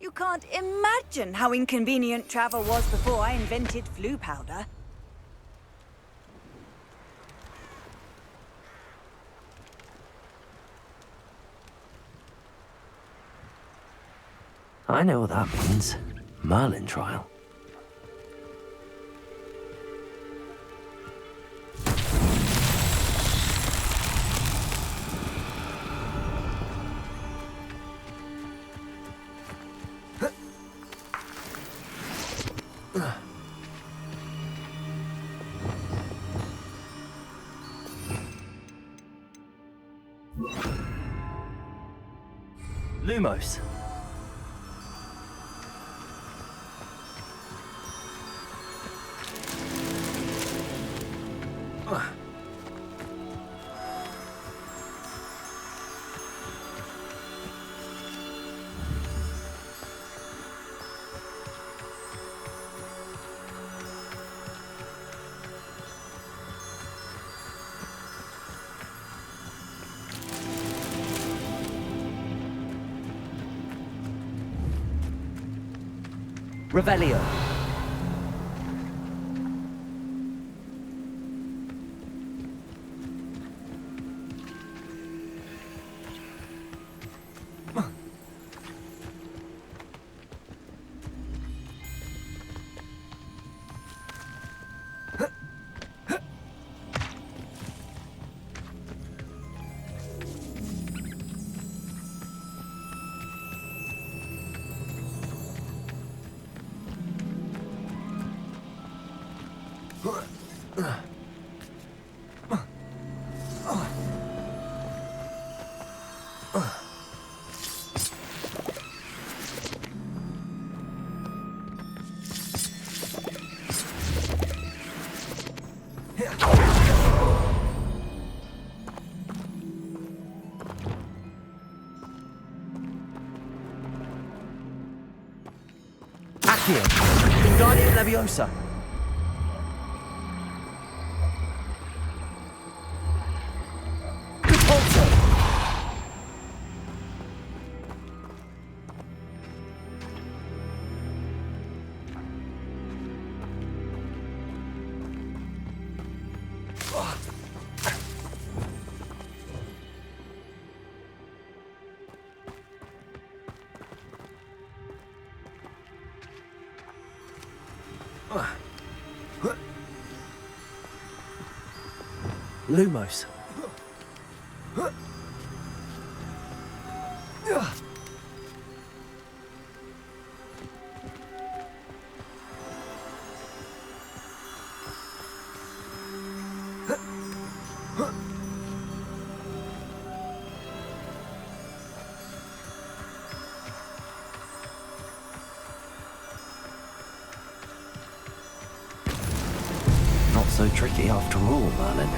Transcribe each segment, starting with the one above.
You can't imagine how inconvenient travel was before I invented flu powder. I know what that means. Merlin trial. Lumos. Revelio. Accio. Wingardium Leviosa. Repulsor. Lumos. not so tricky after all, Merlin.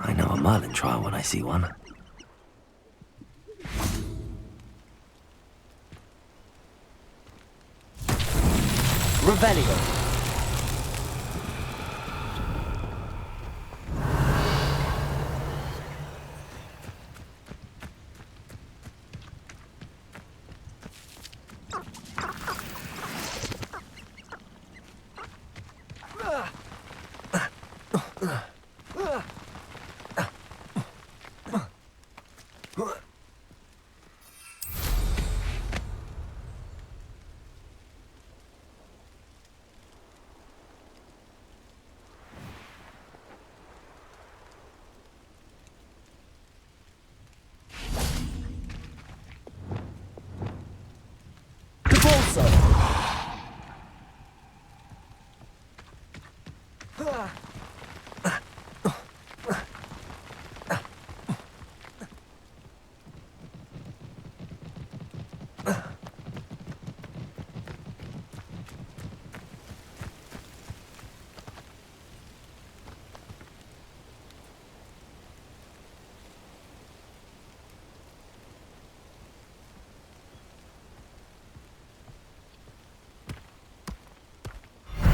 I know a Merlin trial when I see one. Revelio.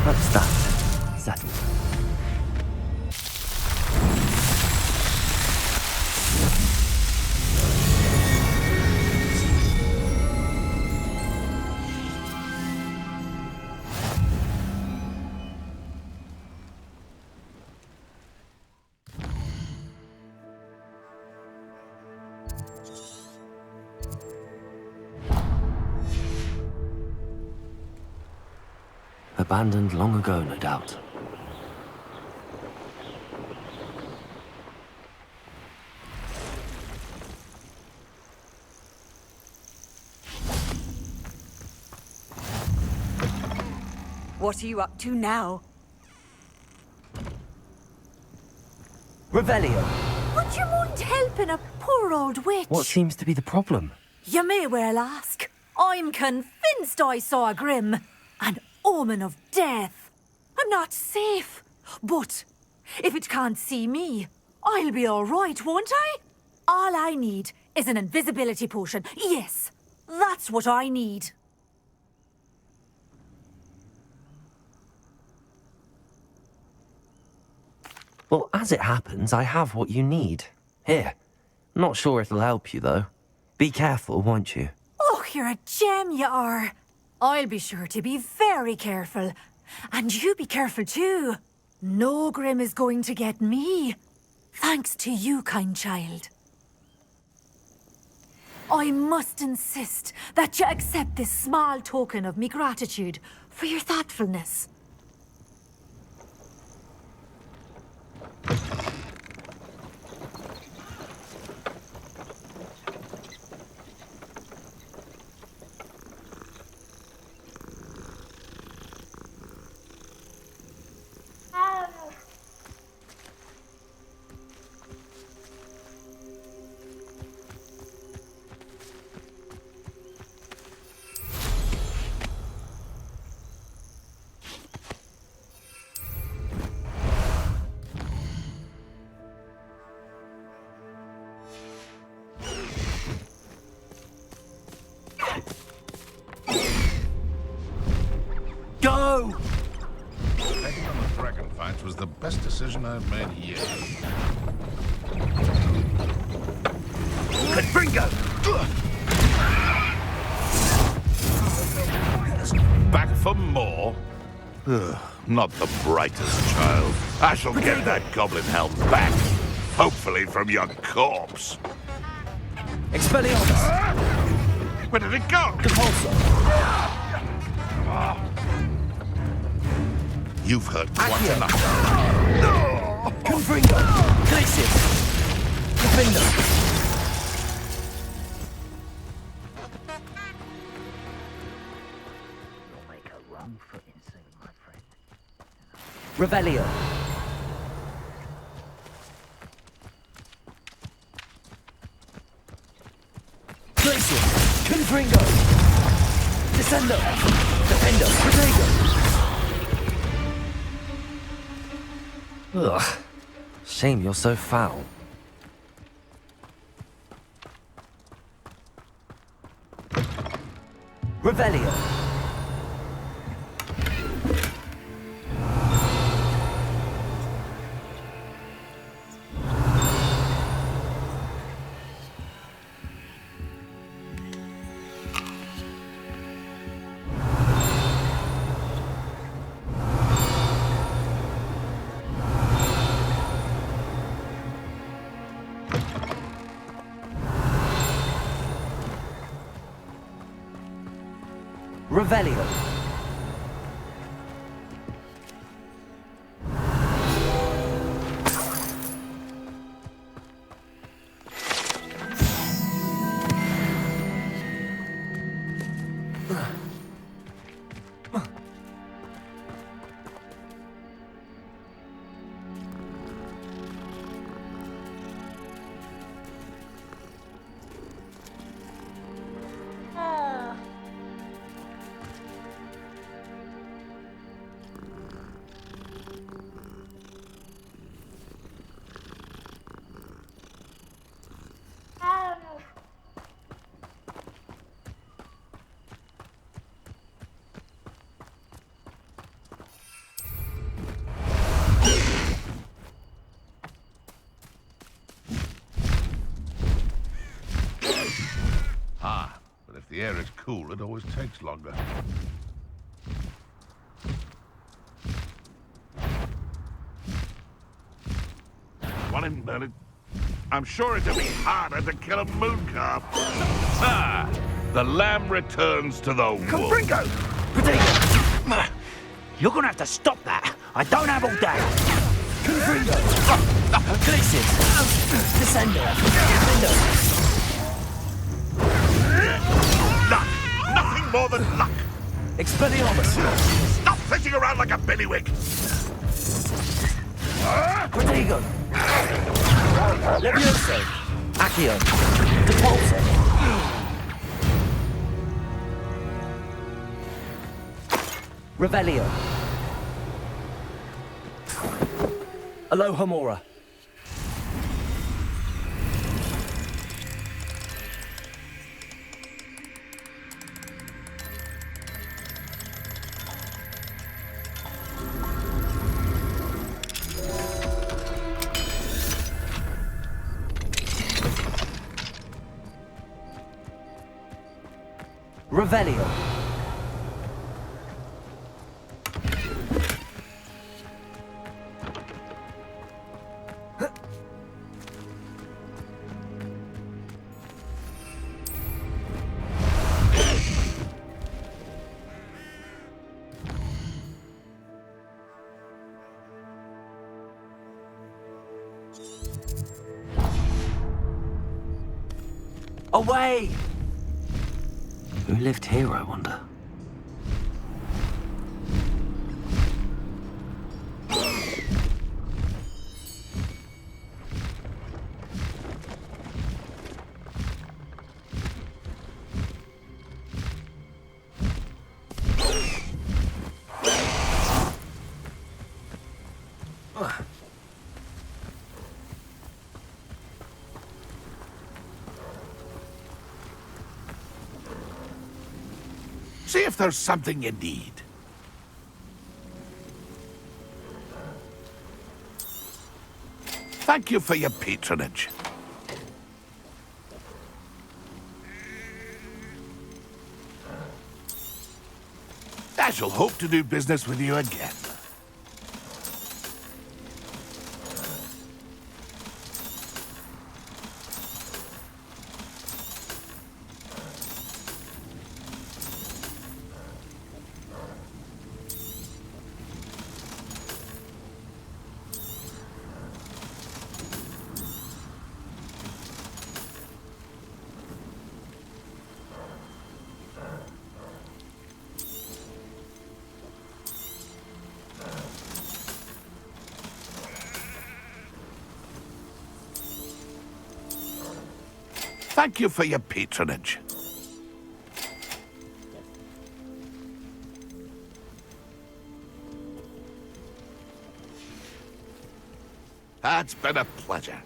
What's that? Settled. Abandoned long ago, no doubt. What are you up to now? Revelio. Would you mind helping a poor old witch? What seems to be the problem? You may well ask. I'm convinced I saw a grim, an omen of death. I'm not safe, but if it can't see me, I'll be all right, won't I? All I need is an invisibility potion. Yes, that's what I need. Well, as it happens, I have what you need. Here. Not sure it'll help you, though. Be careful, won't you? Oh, you're a gem, you are. I'll be sure to be very careful. And you be careful too. No grim is going to get me. Thanks to you, kind child. I must insist that you accept this small token of me gratitude for your thoughtfulness. Go! Taking on the dragon fights was the best decision I've made yet. Confringo! Back for more? Ugh, not the brightest child. I shall get that goblin helm back. Hopefully from your corpse. Expelliarmus! Where did it go? Proffersor! You've heard quite Accio. enough. Confringo! Glacius! Flipendo! You'll make a wrong footing soon, my friend. Revelio! Glacius! Confringo! Descendo! Defendo! Protego! Ugh. Shame you're so foul. Revelio! Revelio! But if the air is cool, it always takes longer. One in Berlin. I'm sure it'll be harder to kill a moon calf. Ah! The lamb returns to the wood. Confringo! Protego! You're gonna have to stop that. I don't have all day. Confringo! Glacius! Descendo! Defendo! Luck! Nothing more than luck! Expelliarmus! Stop flitting around like a billywig! Protego! Levioso! Accio! Depulso! Revelio! Alohomora! Revelio! Away! Who lived here, I wonder? See if there's something you need. Thank you for your patronage. I shall hope to do business with you again. Thank you for your patronage. It's been a pleasure.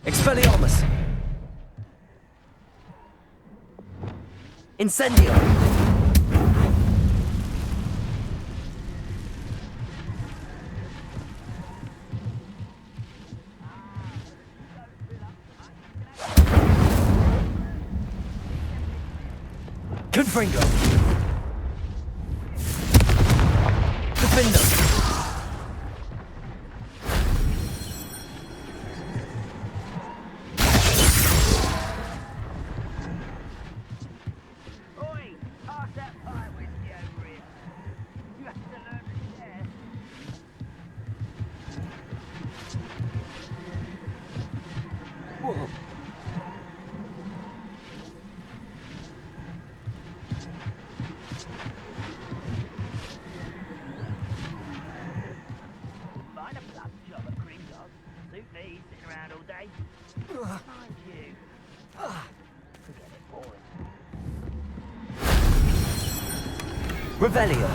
Expelliarmus! Incendio! Confringo! Defendo! Revelio.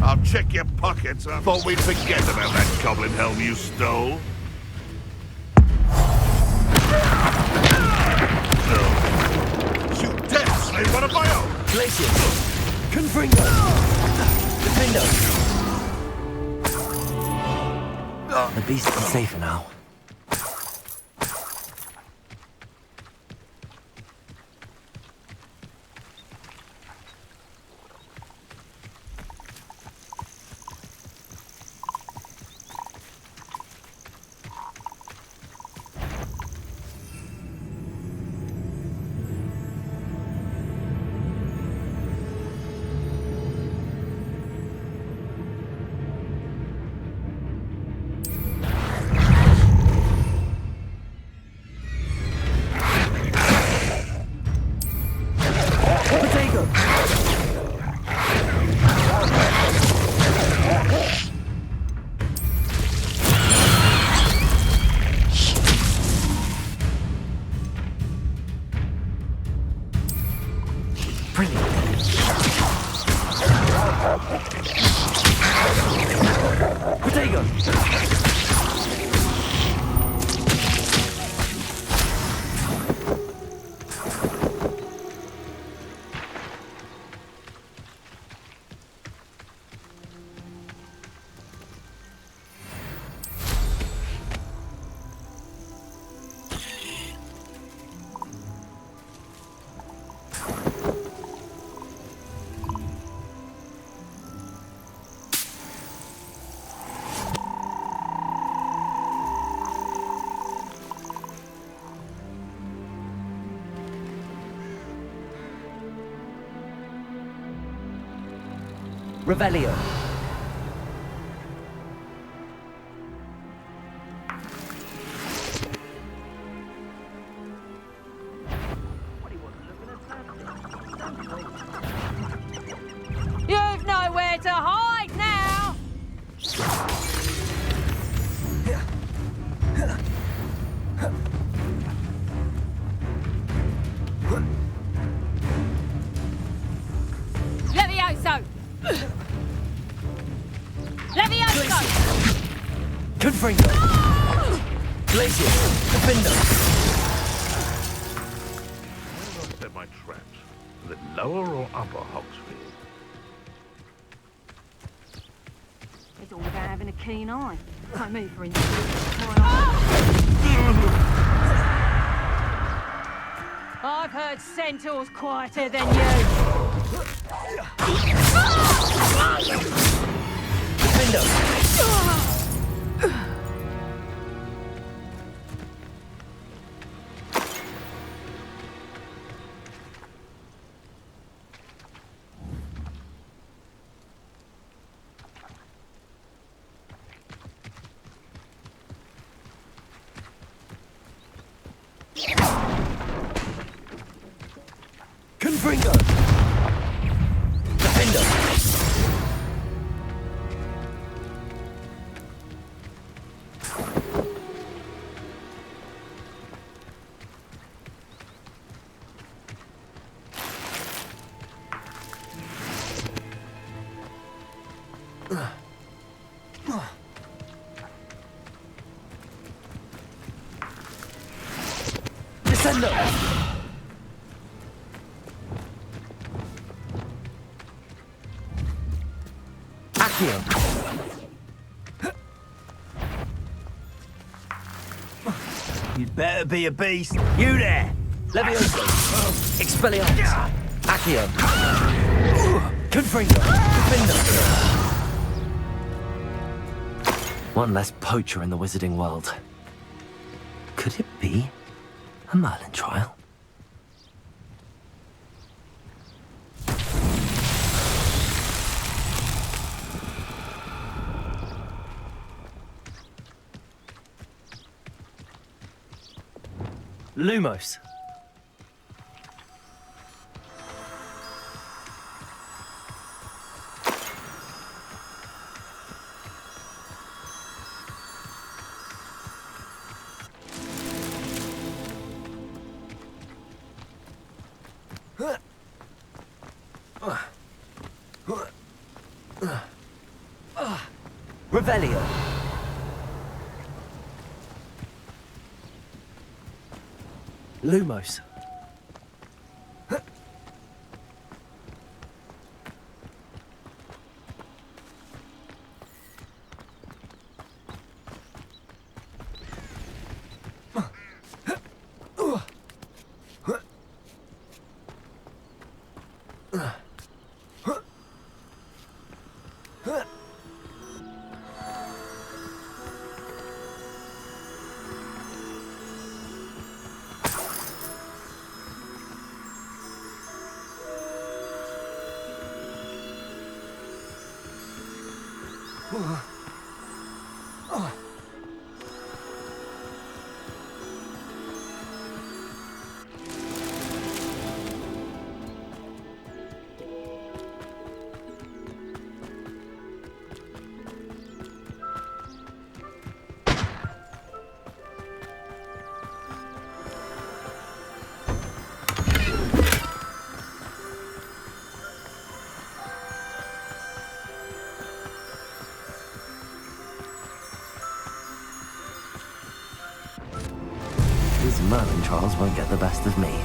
I'll check your pockets. I thought we'd forget about that goblin helm you stole. No. Shoot death, slave one of my own! Glacius! Confringo! Defendo! The beast is safer now. Revelio. You've nowhere to hide now! Levioso! Levioso! Confringo. Glacier. Flipendo. Where do I set my traps? Is it lower or upper Hogsfield? It's all about having a keen eye. Like me, for instance. I've heard centaurs quieter than you. Flipendo. Confringo. Defendo. Descendo. Accio. You'd better be a beast. You there! Levioso. Expelliarmus. Accio. Confringo. Defendo. One less poacher in the wizarding world. Could it be a Merlin trial? Lumos. Revelio. Lumos. These Merlin trials won't get the best of me.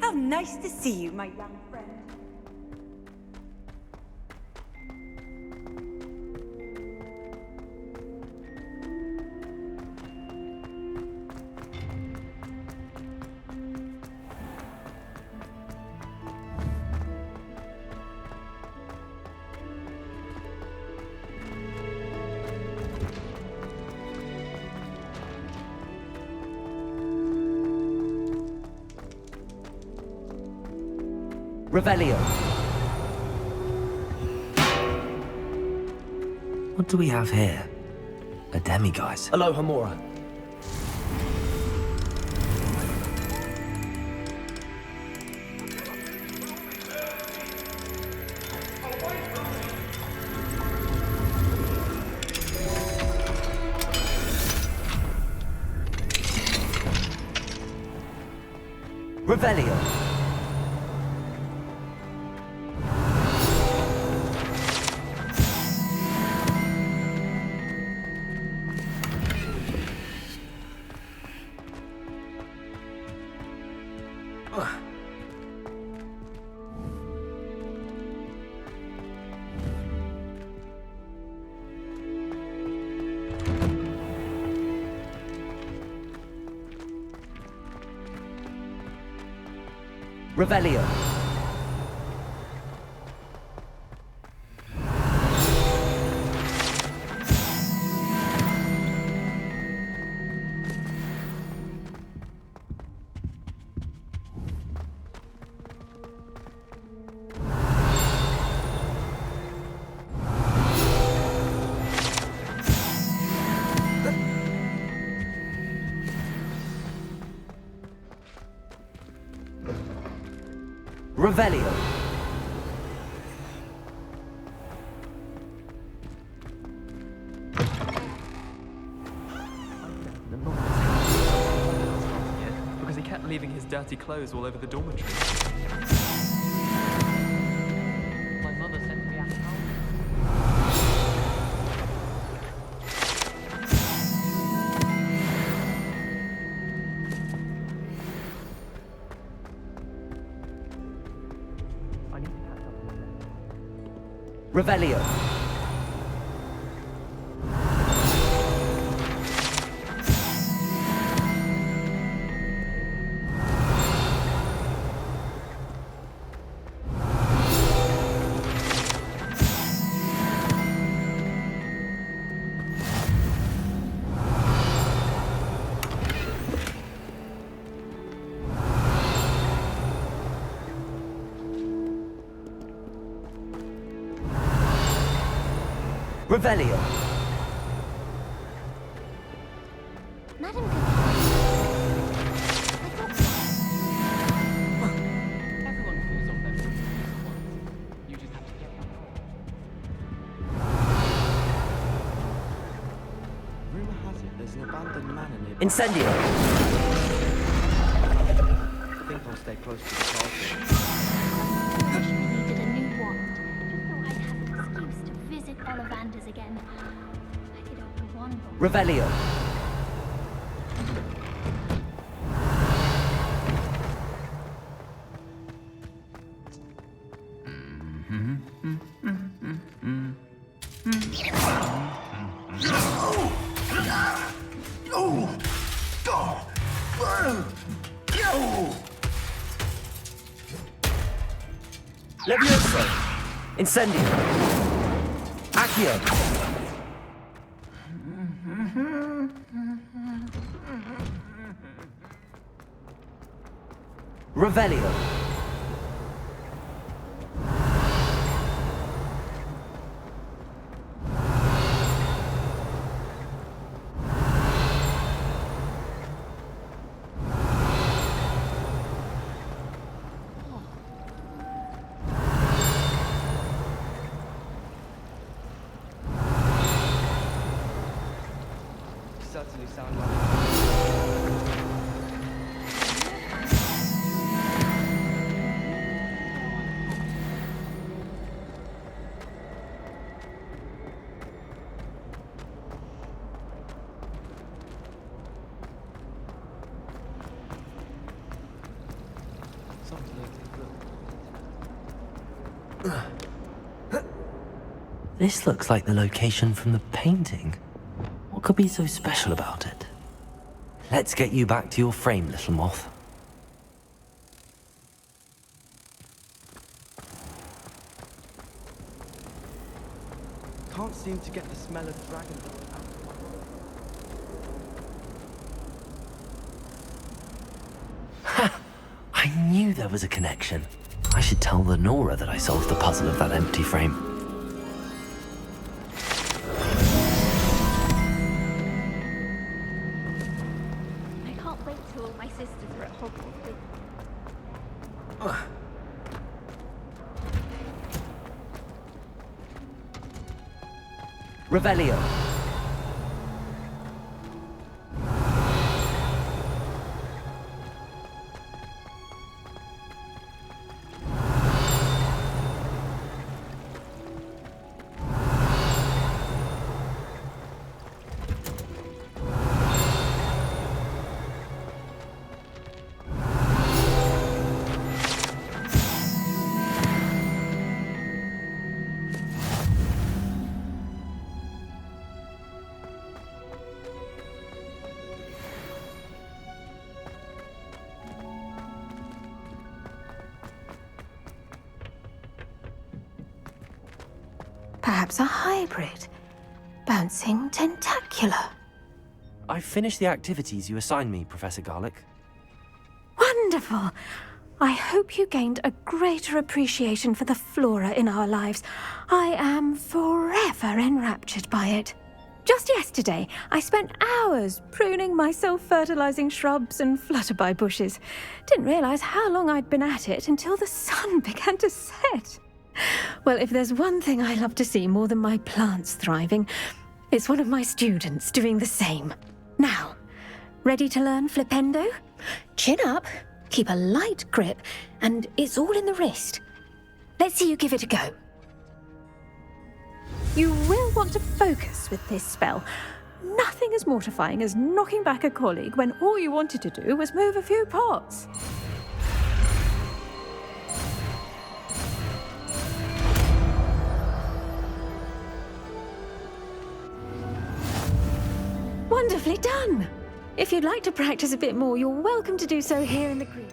How nice to see you, my young friend. Revelio. What do we have here? A demiguise. Aloha Mora. Revelio. Revelio. Revelio. Because he kept leaving his dirty clothes all over the dormitory. My mother sent me out. Revelio. Revelio. Madam Cook. I thought so. Everyone falls off their feet once. You just have to get back on. Rumor has it there's an abandoned manor nearby. Incendio. I think I'll stay close to the castle. I wish we needed a new wand, just so I'd have an excuse to visit Ollivanders again. I could open one book. Revelio. Levioso. Incendio. Accio. Revelio. Certainly sound like... This looks like the location from the painting. What could be so special about it? Let's get you back to your frame, little moth. Can't seem to get the smell of dragon out. I knew there was a connection. I should tell Lenora that I solved the puzzle of that empty frame. I can't wait till all my sisters are at Hogwarts. Revelio. Perhaps a hybrid. Bouncing tentacular. I've finished the activities you assigned me, Professor Garlick. Wonderful! I hope you gained a greater appreciation for the flora in our lives. I am forever enraptured by it. Just yesterday, I spent hours pruning my self-fertilizing shrubs and flutterby bushes. Didn't realize how long I'd been at it until the sun began to set. Well, if there's one thing I love to see more than my plants thriving, it's one of my students doing the same. Now, ready to learn Flipendo? Chin up, keep a light grip, and it's all in the wrist. Let's see you give it a go. You will want to focus with this spell. Nothing as mortifying as knocking back a colleague when all you wanted to do was move a few pots. Wonderfully done! If you'd like to practice a bit more, you're welcome to do so here in the green.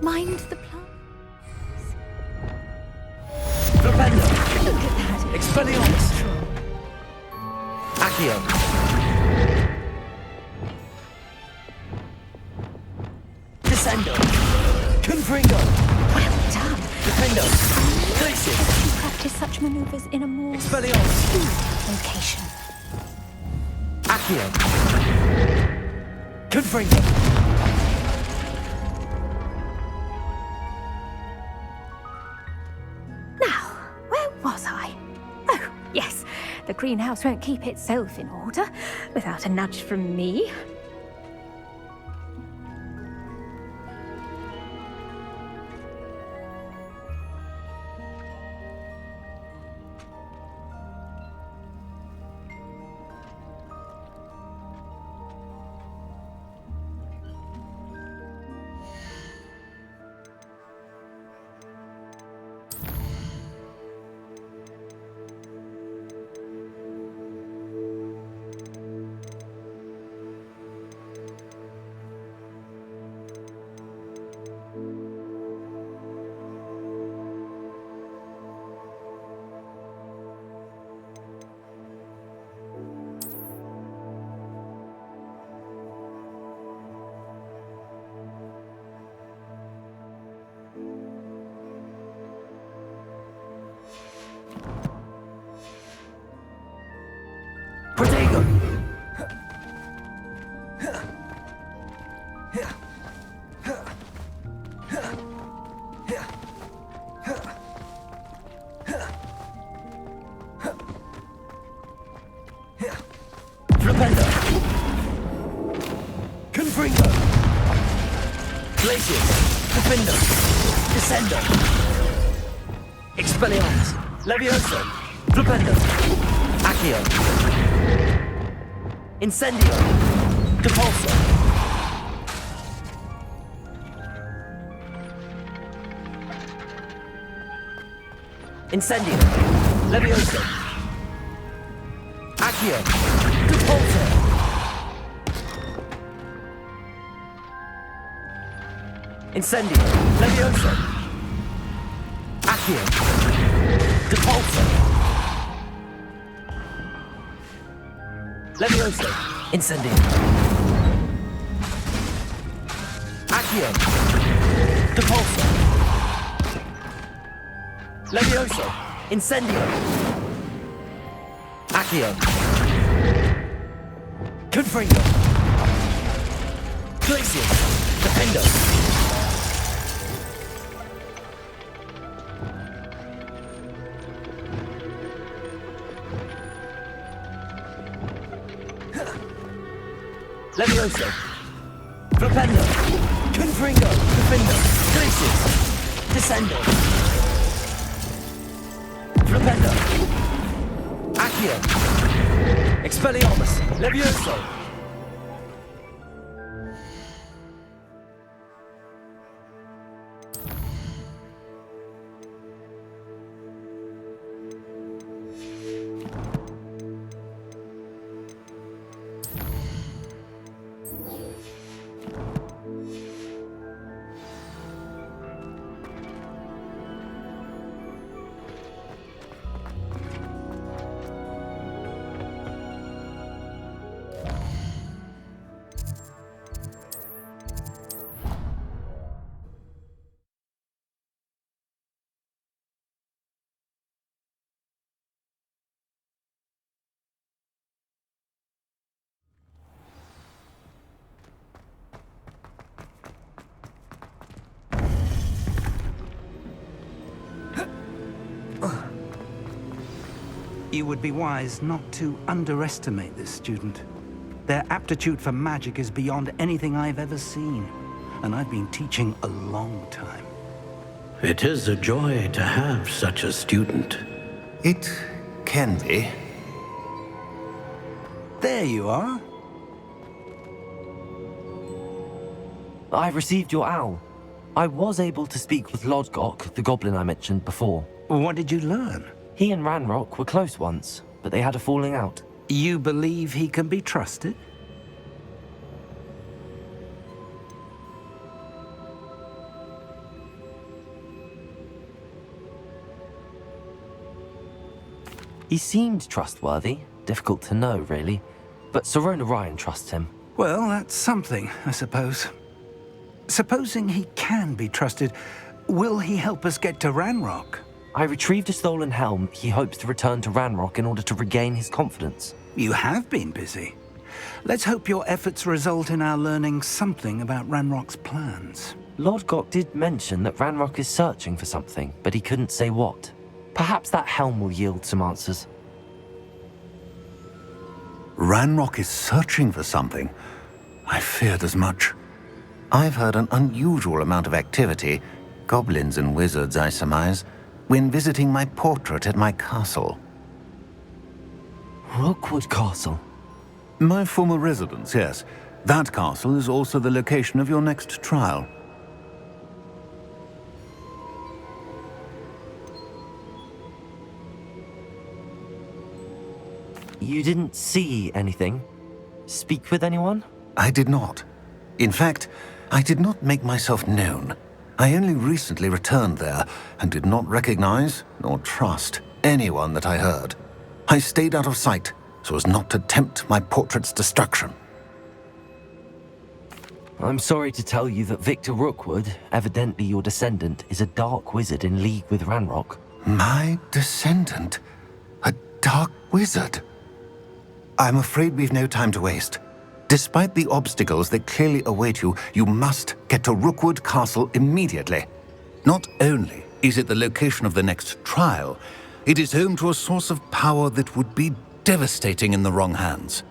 Mind the plants. Flipendo! Look at that. Expelliarmus! Accio! Descendo! Confringo! Well done. Defendo! Glacius! You practice such maneuvers in a more Expelliarmus! smooth location. Accio! Confringo! Now, where was I? Oh, yes. The greenhouse won't keep itself in order without a nudge from me. Flipendo. Confringo. Glacius. Proffersor. Descendo. Expelliarmus. Levioso. Flipendo. Accio. Incendio. Depulso. Incendio. Levioso. Accio. Depulso. Incendio. Levioso. Accio. Depulso. Levioso. Incendio. Accio. Depulso. Levioso. Incendio. Accio. Confringo. Glacius. Defendo. Levioso. Flipendo. Confringo. Defendo. Glacius. Descendo. Flipendo. Accio. Expelliarmus. Levioso. You would be wise not to underestimate this student. Their aptitude for magic is beyond anything I've ever seen, and I've been teaching a long time. It is a joy to have such a student. It can be. There you are. I received your owl. I was able to speak with Lodgok, the goblin I mentioned before. What did you learn? He and Ranrock were close once, but they had a falling out. You believe he can be trusted? He seemed trustworthy. Difficult to know, really. But Sirona Ryan trusts him. Well, that's something, I suppose. Supposing he can be trusted, will he help us get to Ranrock? I retrieved a stolen helm. He hopes to return to Ranrock in order to regain his confidence. You have been busy. Let's hope your efforts result in our learning something about Ranrock's plans. Lodgok did mention that Ranrock is searching for something, but he couldn't say what. Perhaps that helm will yield some answers. Ranrock is searching for something. I feared as much. I've heard an unusual amount of activity, goblins and wizards, I surmise, when visiting my portrait at my castle. Rookwood Castle? My former residence, yes. That castle is also the location of your next trial. You didn't see anything? Speak with anyone? I did not. In fact, I did not make myself known. I only recently returned there and did not recognize nor trust anyone that I heard. I stayed out of sight so as not to tempt my portrait's destruction. I'm sorry to tell you that Victor Rookwood, evidently your descendant, is a dark wizard in league with Ranrock. My descendant? A dark wizard? I'm afraid we've no time to waste. Despite the obstacles that clearly await you, you must get to Rookwood Castle immediately. Not only is it the location of the next trial, it is home to a source of power that would be devastating in the wrong hands.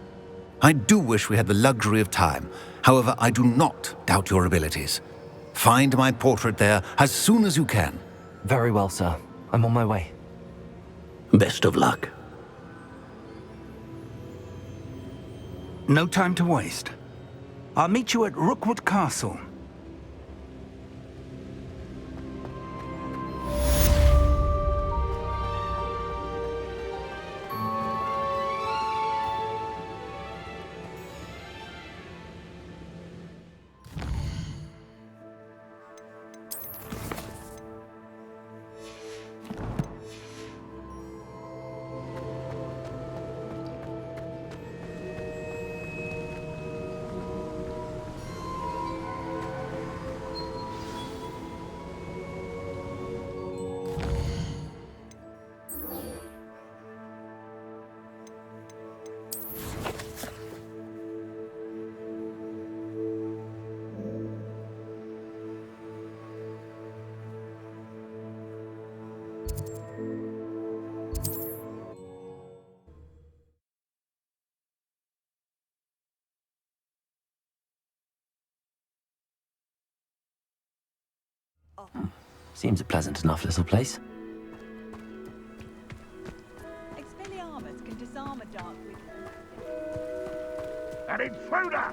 I do wish we had the luxury of time. However, I do not doubt your abilities. Find my portrait there as soon as you can. Very well, sir. I'm on my way. Best of luck. No time to waste. I'll meet you at Rookwood Castle. Seems a pleasant enough little place. Expelliarmus can disarm a dark wizard. An intruder!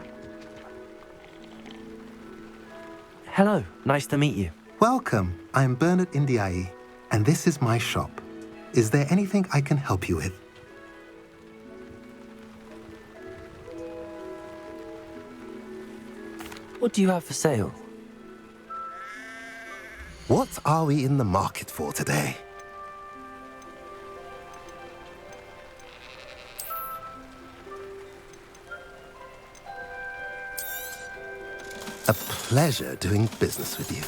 Hello, nice to meet you. Welcome. I'm Bernard Indiai, and this is my shop. Is there anything I can help you with? What do you have for sale? What are we in the market for today? A pleasure doing business with you.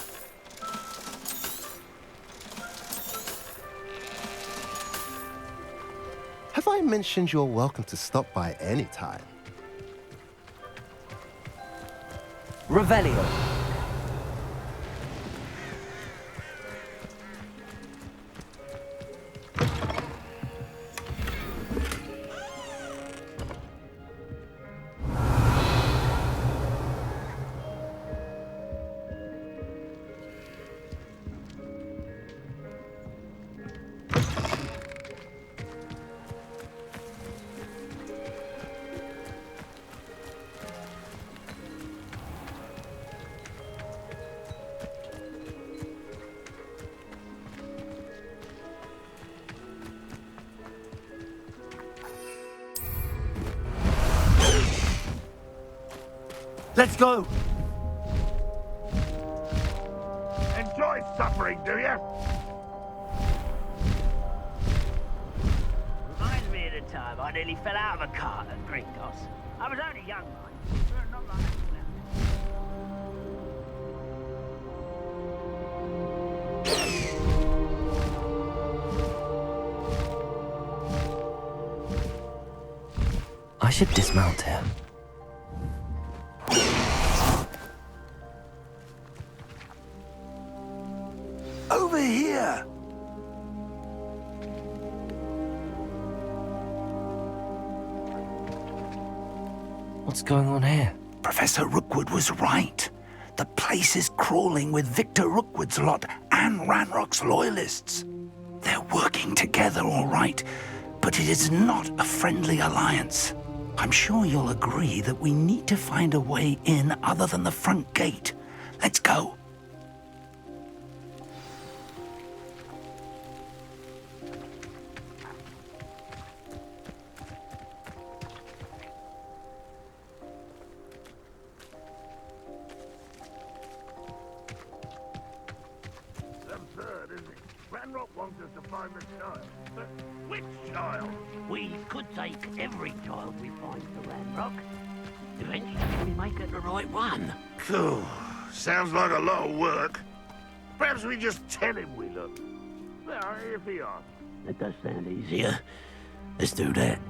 Have I mentioned you're welcome to stop by any time? Revelio. Let's go! Enjoy suffering, do you? Reminds me of the time I nearly fell out of a cart at Gringos. I was only young, mind. Not like I should dismount here. Over here! What's going on here? Professor Rookwood was right. The place is crawling with Victor Rookwood's lot and Ranrock's loyalists. They're working together, all right, but it is not a friendly alliance. I'm sure you'll agree that we need to find a way in other than the front gate. Let's go. Absurd, isn't it? Ranrock wants us to find the child. But which child? we could take every child we find to Ranrock. Eventually, we make it the right one. Cool. Sounds like a lot of work. Perhaps we just tell him we look. Well, if he asks. That does sound easier. Let's do that.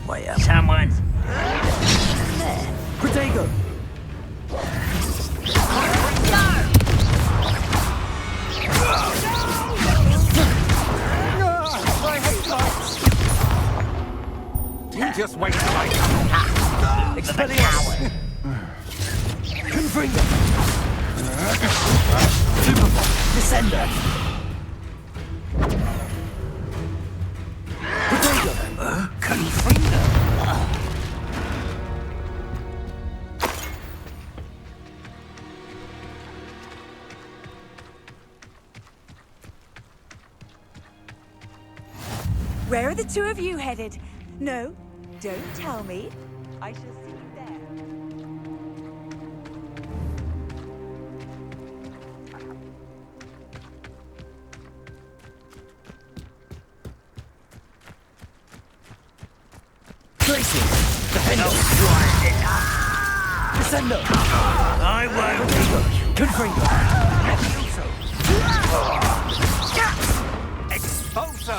Way up. Someone's Protego! You just wait till I come. Expelliarmus! Confringo! Descender! Protego! Confringo. Where are the two of you headed? No, don't tell me. I shall see you there. Placing! Defender! Descender! I won't. Confringo! Expulso!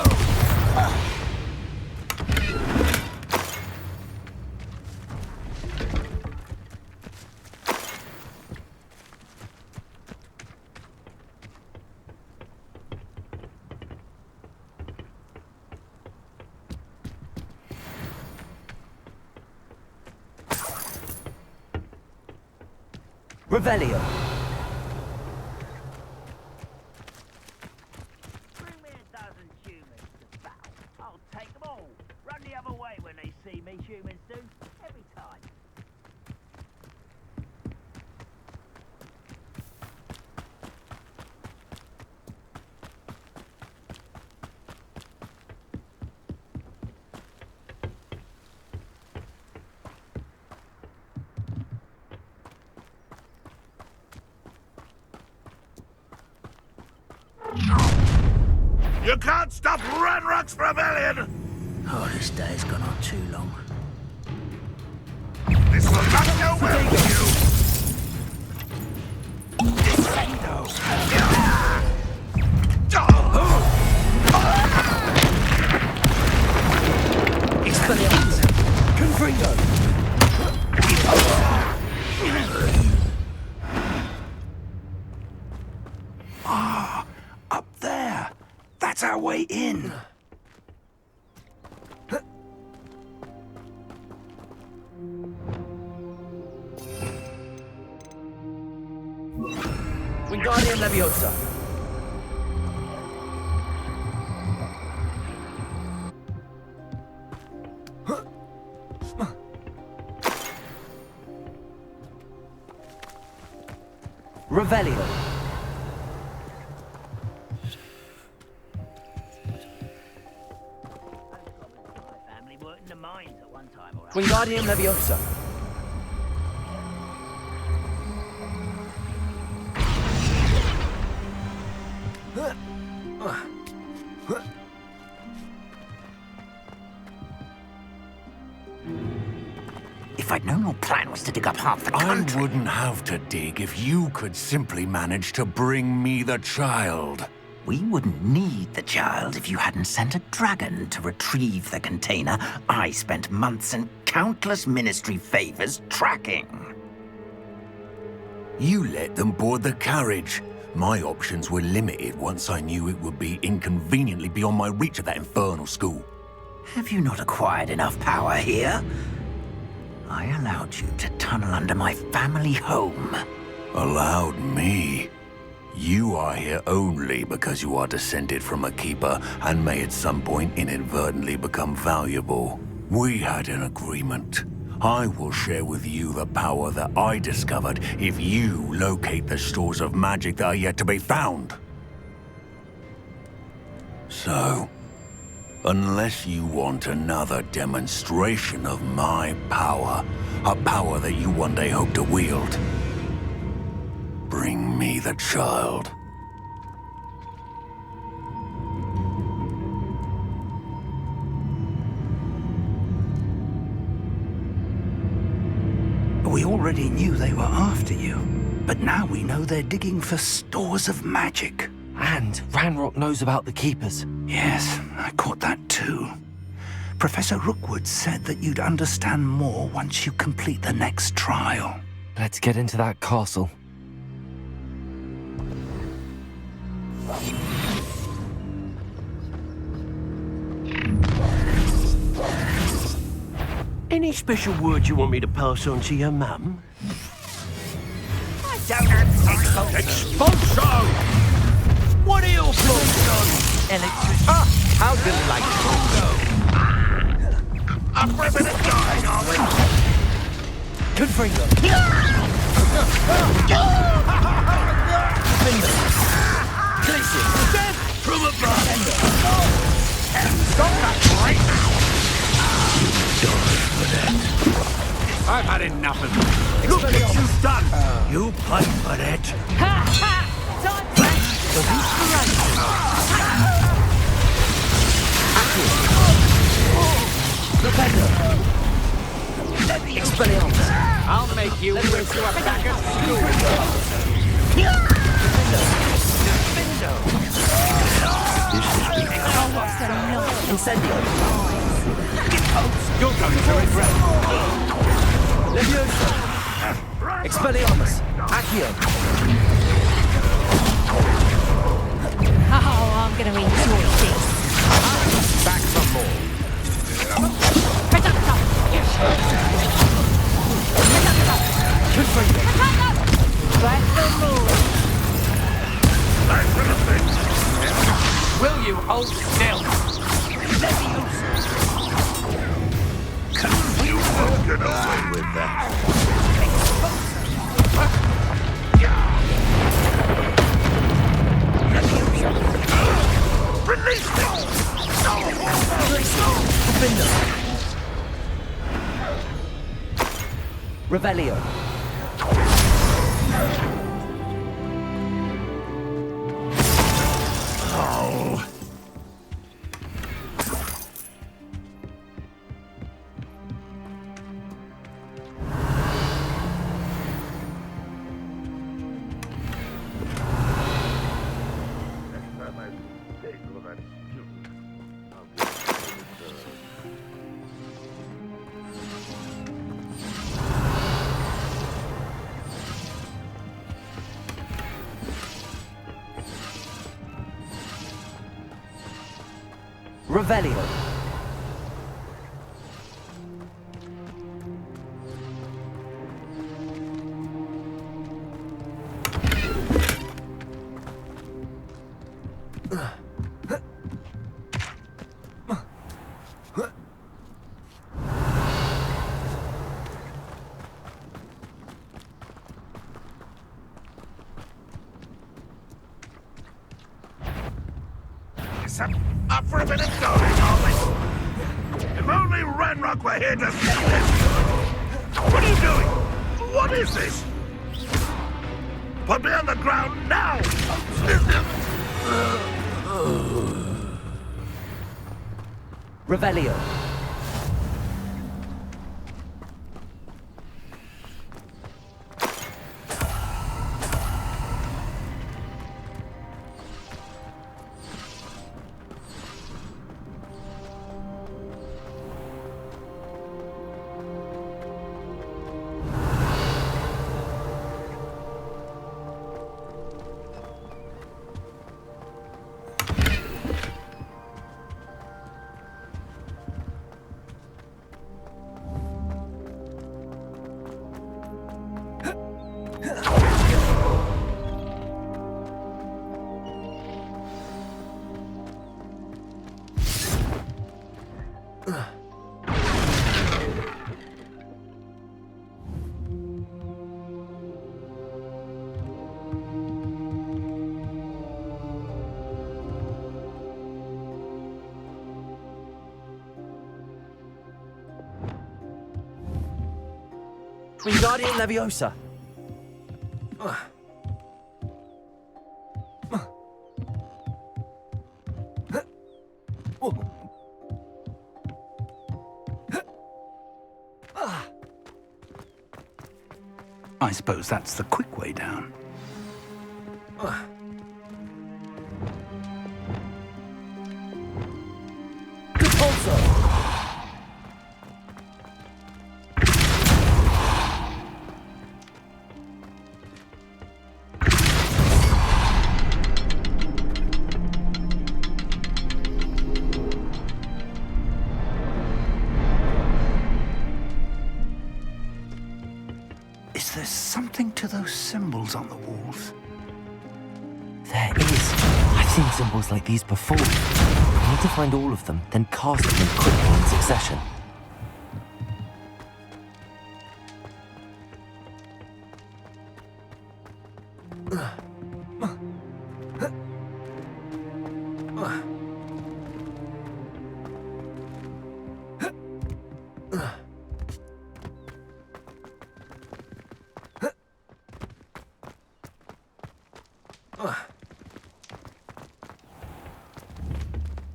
Revelio! Bring me a dozen humans to battle. I'll take them all. Run the other way when they see me, humans do. Every time. You can't stop Ranrock's rebellion! Oh, this day's gone on too long. This will not go well with you! Defendo! Expelliarmus! Confringo! Ah, up there. That's our way in. Wingardium Leviosa! Revelio! My family worked in the mines at one time or other. Wingardium Leviosa! If I'd known your plan was to dig up half the I country... wouldn't have to dig if you could simply manage to bring me the child. We wouldn't need the child if you hadn't sent a dragon to retrieve the container I spent months and countless ministry favors tracking. You let them board the carriage. My options were limited once I knew it would be inconveniently beyond my reach at that infernal school. Have you not acquired enough power here? I allowed you to tunnel under my family home. Allowed me? You are here only because you are descended from a keeper and may at some point inadvertently become valuable. We had an agreement. I will share with you the power that I discovered if you locate the stores of magic that are yet to be found. So, unless you want another demonstration of my power, a power that you one day hope to wield, bring me the child. We already knew they were after you, but now we know they're digging for stores of magic. And Ranrock knows about the Keepers. Yes, I caught that too. Professor Rookwood said that you'd understand more once you complete the next trial. Let's get into that castle. Any special words you want me to pass on to your mum? I don't have Expulso! What are your thoughts on electricity? Ah, How delightful! I'm ripping it dying, are we? Confringo. Death from above! stop that, boy! I've had enough of it. Look what you've done! You pay for it. Ha ha! Time for Flipendo. Expelliarmus. I'll make you whip to a pack of school. Incendio. You're going to regret. Leviosa. Expelliarmus. Accio. Oh, I'm gonna enjoy this. Back some more. Reducto! Confringo. Back the move. Back for the thing. Will you hold still? You won't get away with that. Release it! Flipendo. Revelio. Oh. Revelio. Up for a bit of going, are we? If only Ranrock were here to see this! What are you doing? What is this? Put me on the ground now! Revelio. Wingardium Leviosa. I suppose that's the quick way down. Is there something to those symbols on the walls? There is. I've seen symbols like these before. I need to find all of them, then cast them quickly in succession.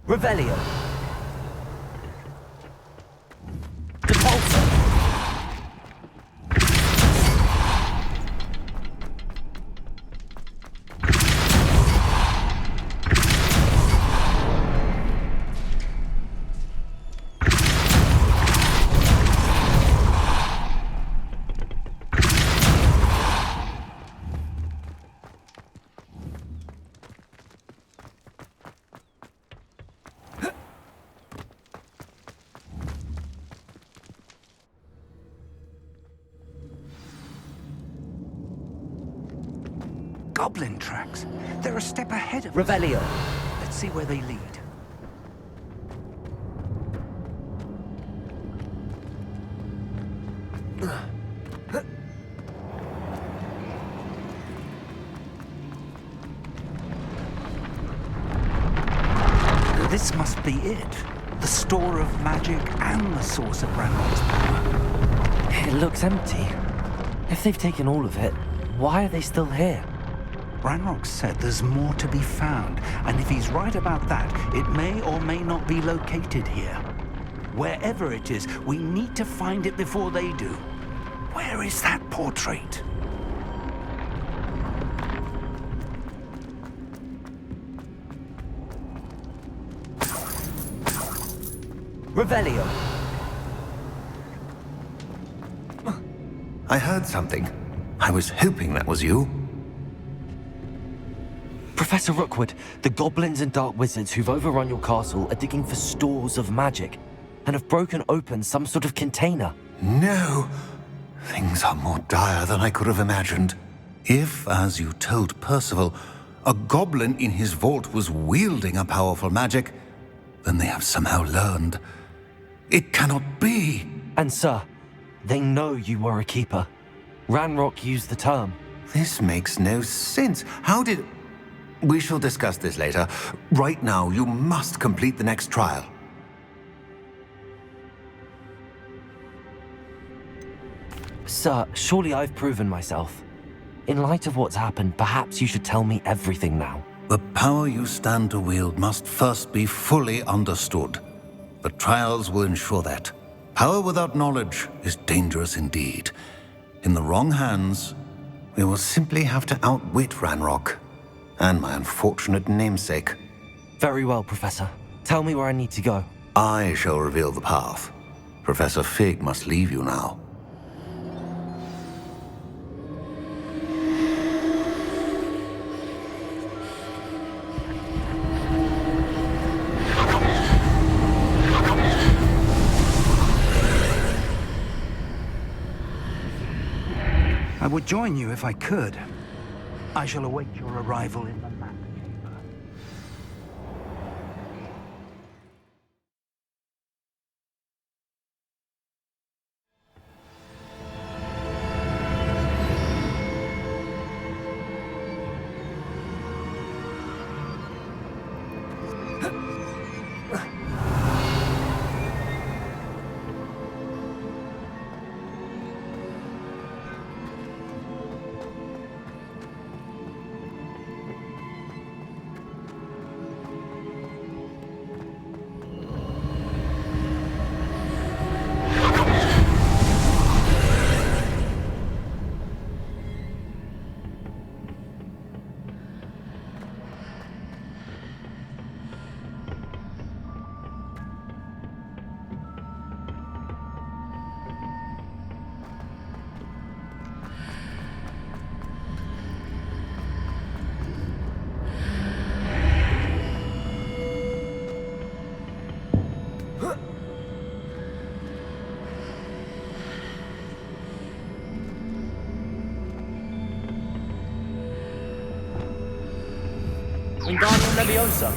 Revelio. Depulso. Goblin tracks. They're a step ahead of Revelio. Let's see where they lead. This must be it. The store of magic and the source of Ranrock's power. It looks empty. If they've taken all of it, why are they still here? Ranrock said there's more to be found, and if he's right about that, it may or may not be located here. Wherever it is, we need to find it before they do. Where is that portrait? Revelio. I heard something. I was hoping that was you. Professor Rookwood, the goblins and dark wizards who've overrun your castle are digging for stores of magic and have broken open some sort of container. No! Things are more dire than I could have imagined. If, as you told Percival, a goblin in his vault was wielding a powerful magic, then they have somehow learned. It cannot be! And sir, they know you were a keeper. Ranrock used the term. This makes no sense. How did... We shall discuss this later. Right now, you must complete the next trial. Sir, surely I've proven myself. In light of what's happened, perhaps you should tell me everything now. The power you stand to wield must first be fully understood. The trials will ensure that. Power without knowledge is dangerous indeed. In the wrong hands, we will simply have to outwit Ranrock and my unfortunate namesake. Very well, Professor. Tell me where I need to go. I shall reveal the path. Professor Fig must leave you now. I would join you if I could. I shall await your arrival in the map chamber. Wingardium Leviosa.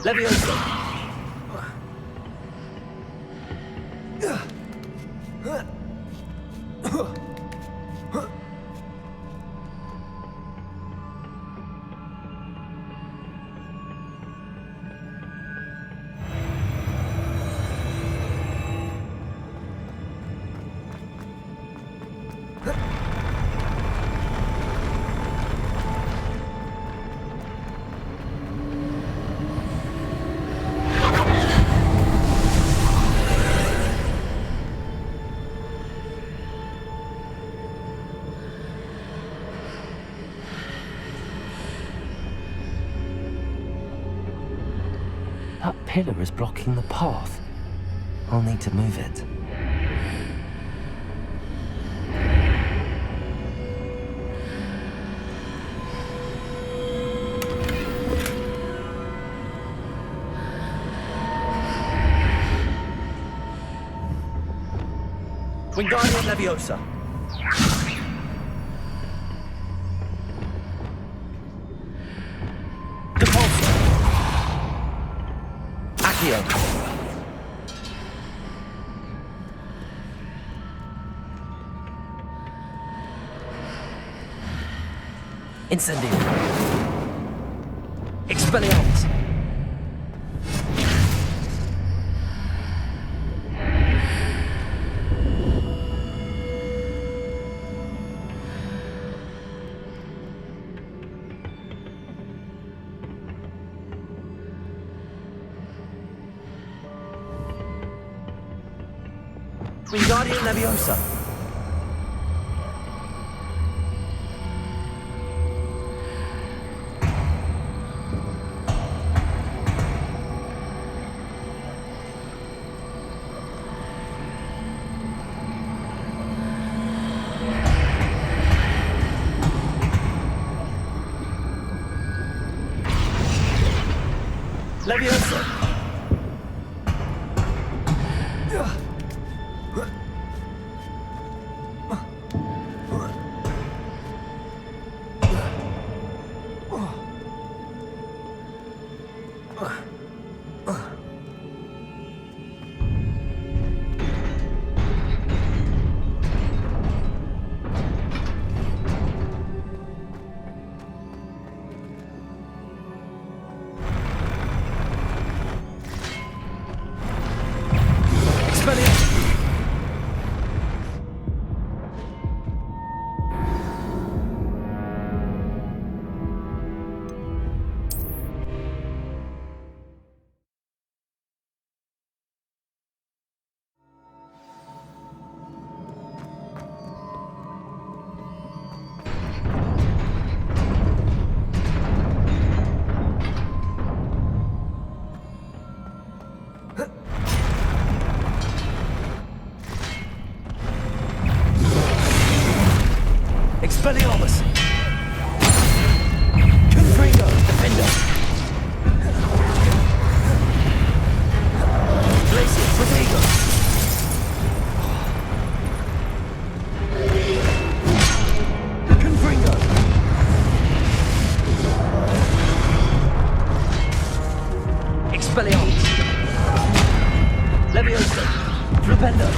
Leviosa. That pillar is blocking the path. I'll need to move it. Wingardium Leviosa. Depulsor. Accio. Incendio. Expelliarmus. Wingardium Leviosa. Leviosa. Expelliarmus! Confringo! Defender! Glacier! Protego! Confringo! Expelliarmus! Leviosa! Flipendo!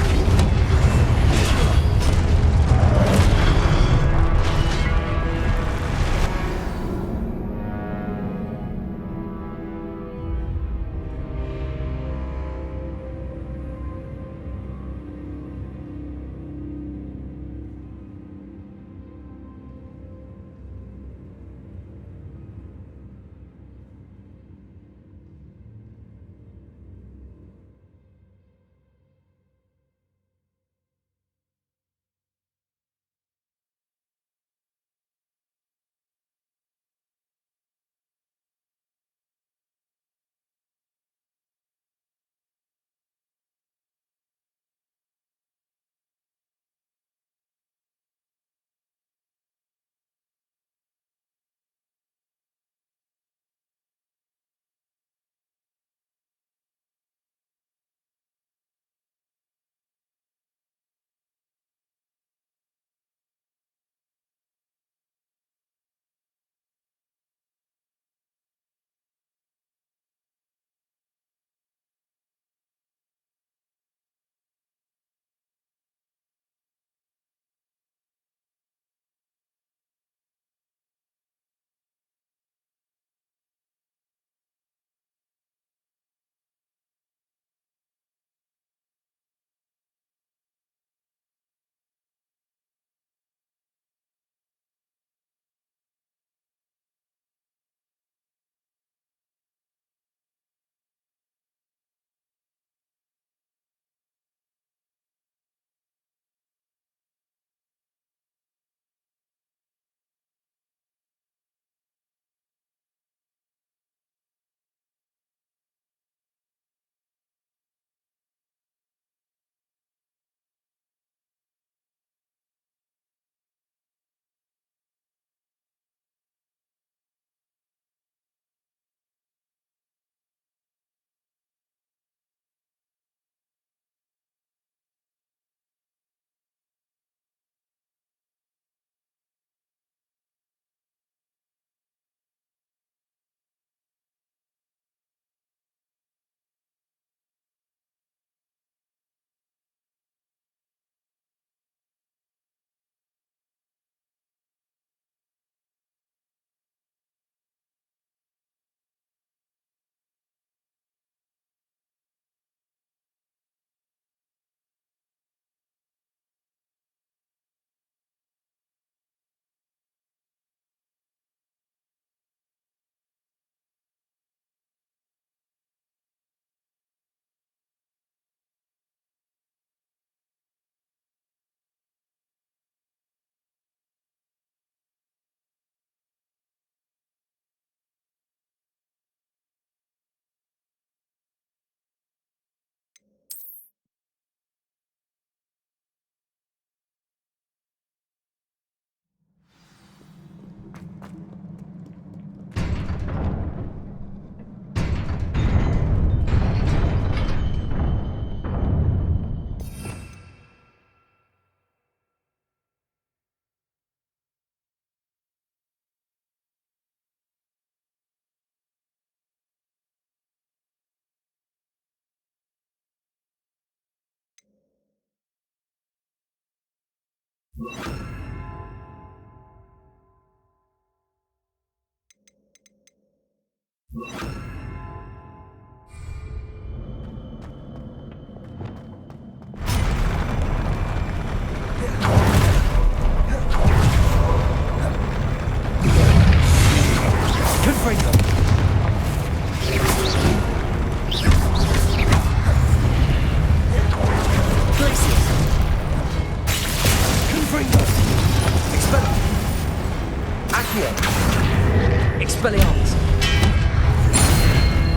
Expelliarmus!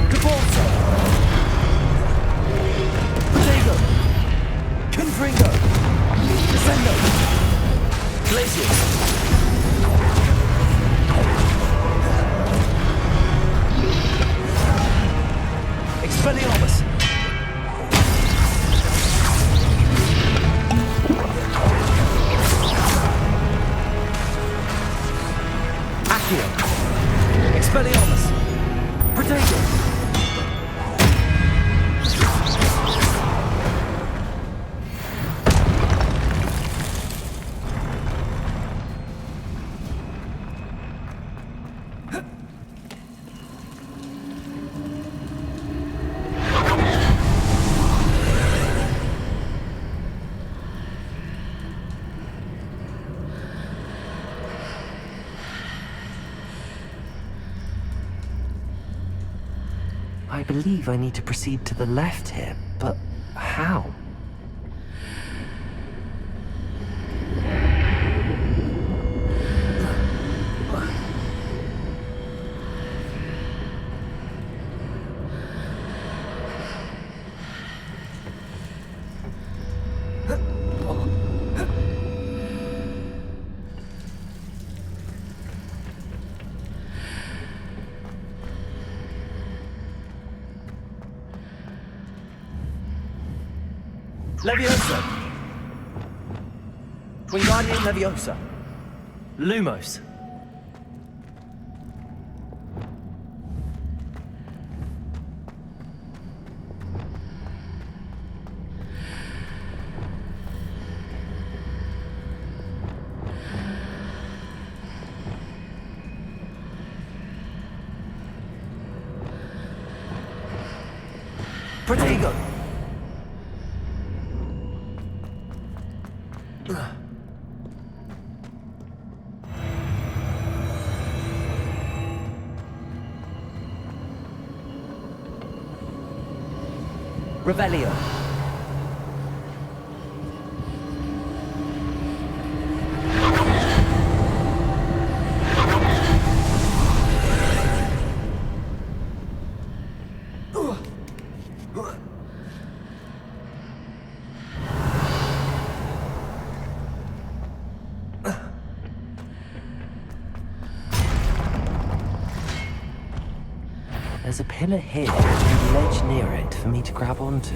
Proffersor! Protego! Confringo! Defendo! Glacius! Expelliarmus! Accio! Expelliarmus! Protego! I believe I need to proceed to the left here, but how? Leviosa! Wingardium Leviosa! Lumos! Protego! Revelio. There's a pillar here and a ledge near it for me to grab onto.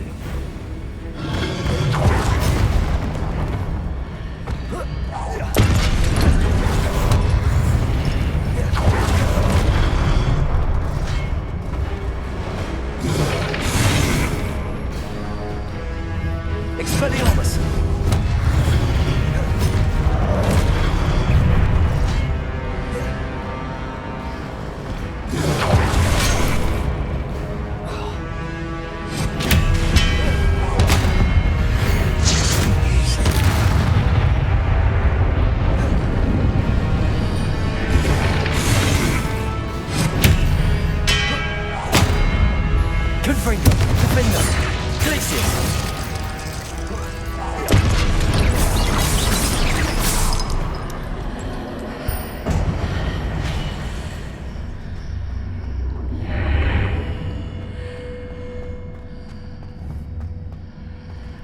Expelliarmus! Confringo! Defendo! Glacius!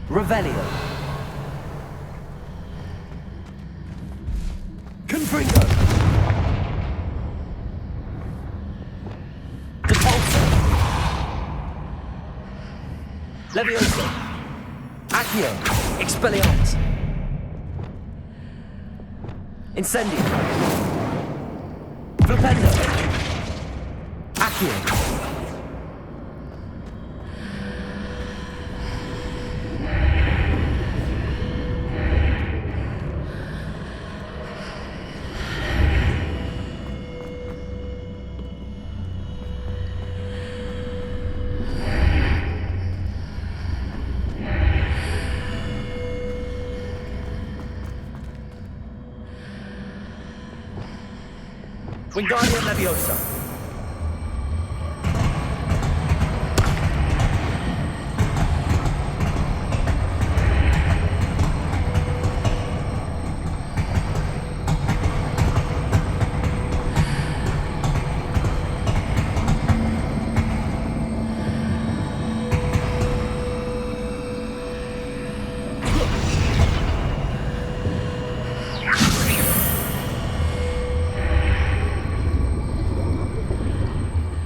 Revelio. Confringo. Depulso. Leviosa. Accio. Expelliarmus. Incendio. Flipendo. Accio. Wingardium Leviosa.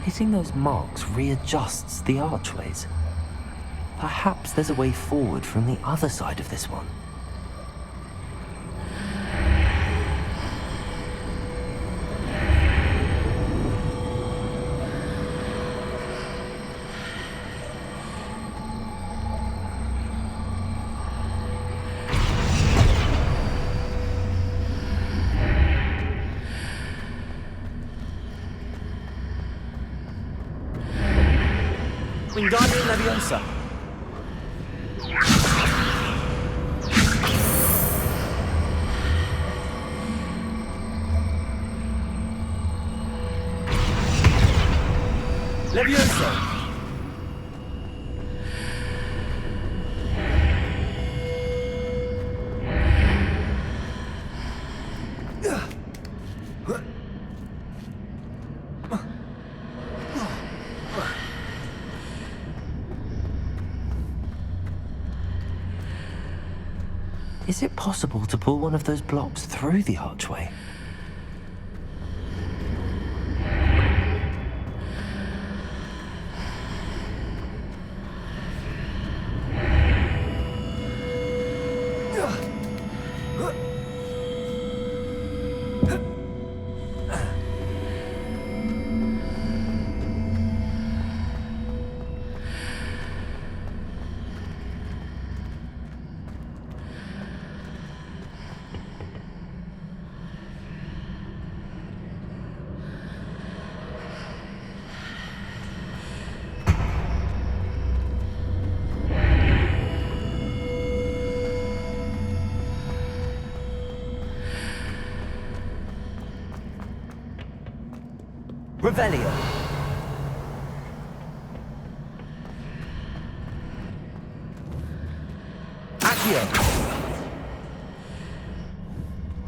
Hitting those marks readjusts the archways. Perhaps there's a way forward from the other side of this one. Wingardium Leviosa. Leviosa. Is it possible to pull one of those blocks through the archway? Revelio. Accio.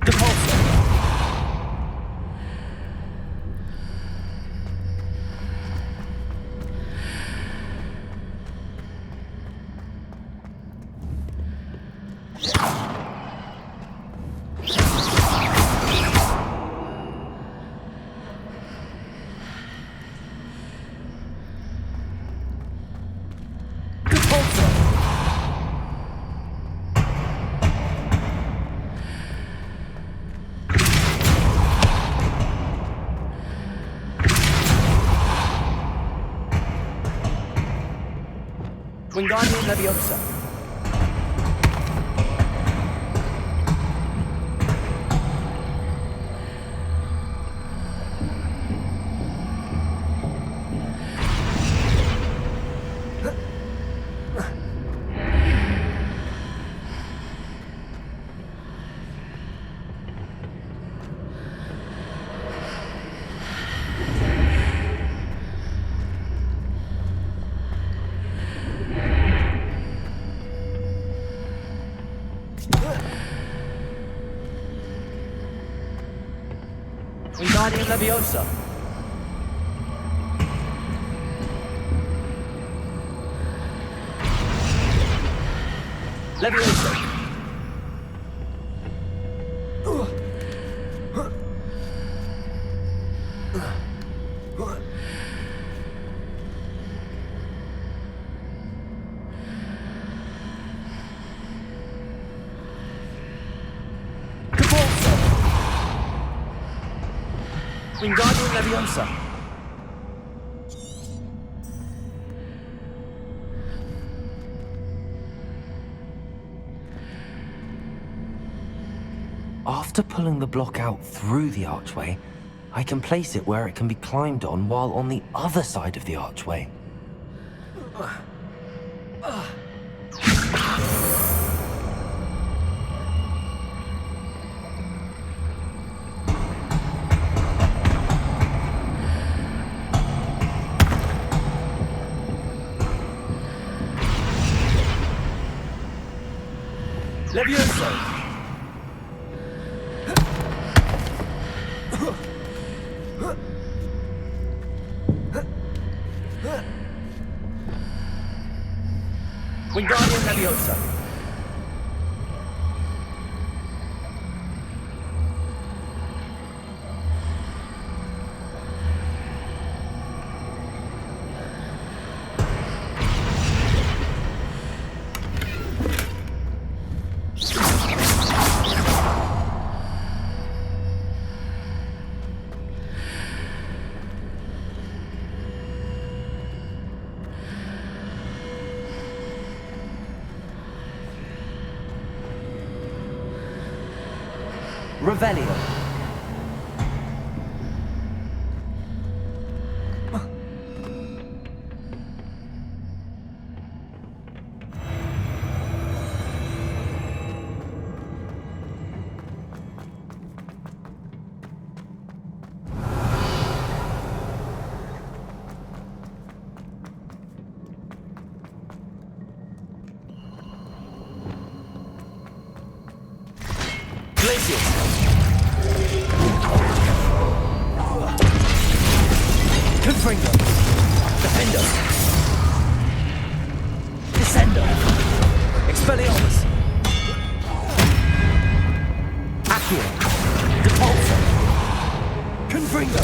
Depulso. Wingardium Leviosa. Wingardium Leviosa. Leviosa. Wingardium Leviosa. After pulling the block out through the archway, I can place it where it can be climbed on while on the other side of the archway. Levioso! Wingardium Leviosa! Revelio. Confringo. Defendo. Descendo. Expelliarmus. Accio. Depulso. Confringo.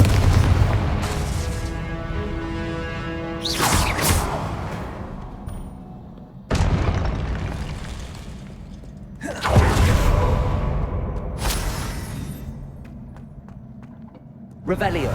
Revelio.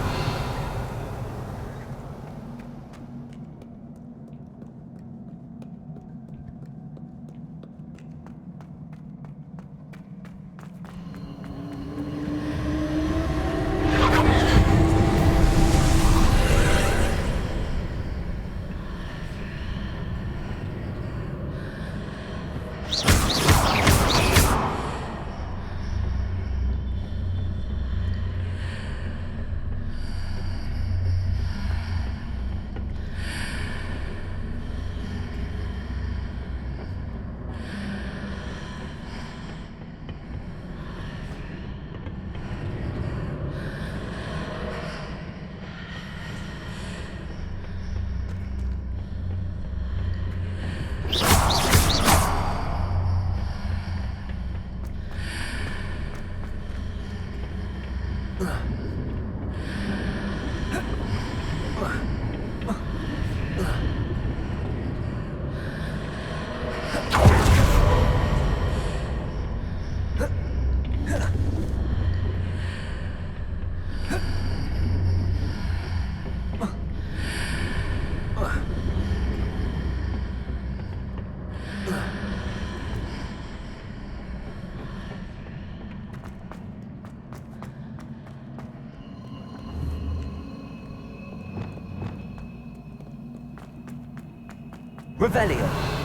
Revelio.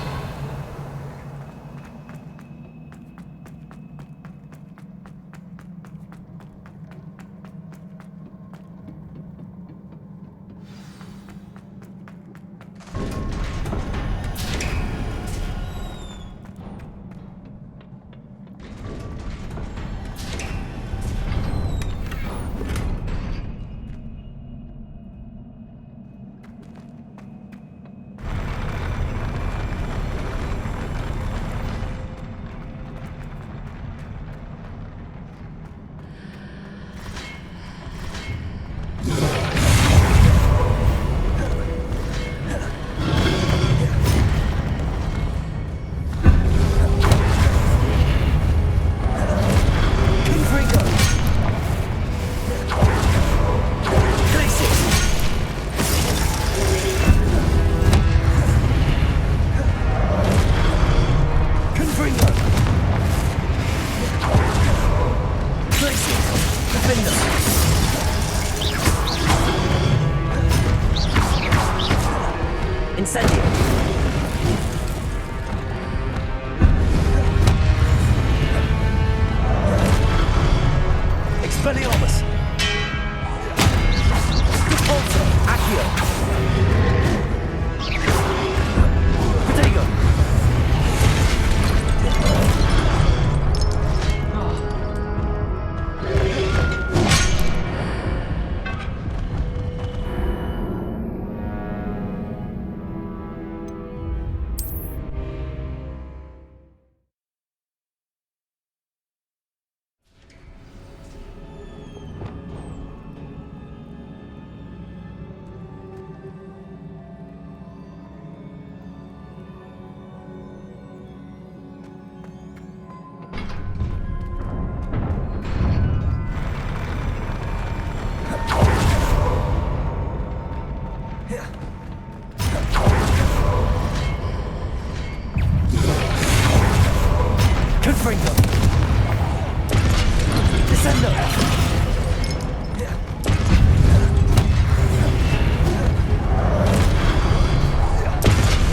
Descendo!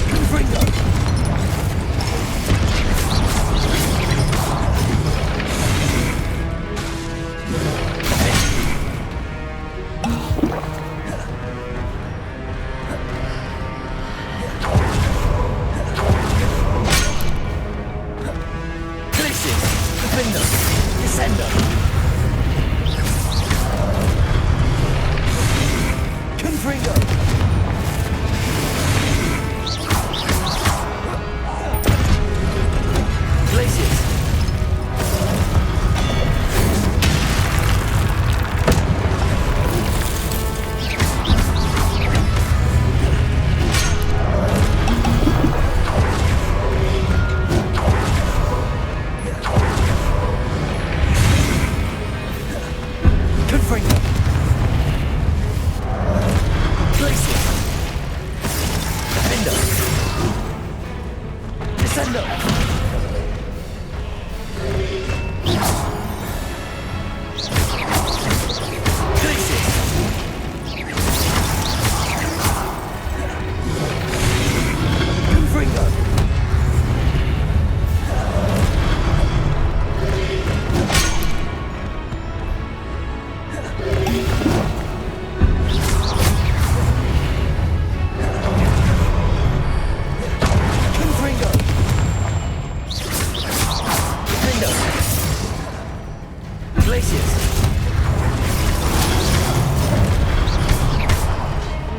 Confringo! Flipendo! Descendo! Confringo! Glaciers! Confringo! Glacier! Flipendo! Descendo! Glacier! Confringo! Confringo! Flipendo! Glaciers!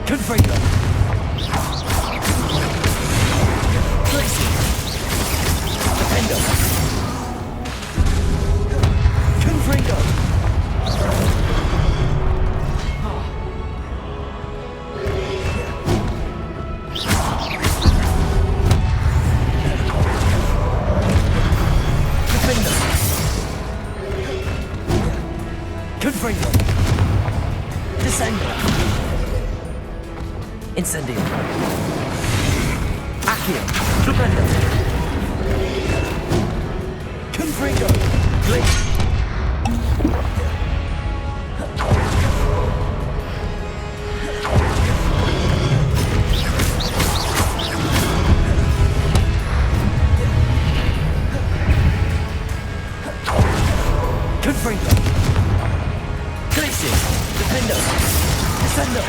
Confringo! Glaciers! Flipendo! Confringo! Flipendo! Confringo! Descendo! Incendio! Accio! Flipendo! Confringo! Glacier! Confringo! Glacier! Flipendo! Descendo!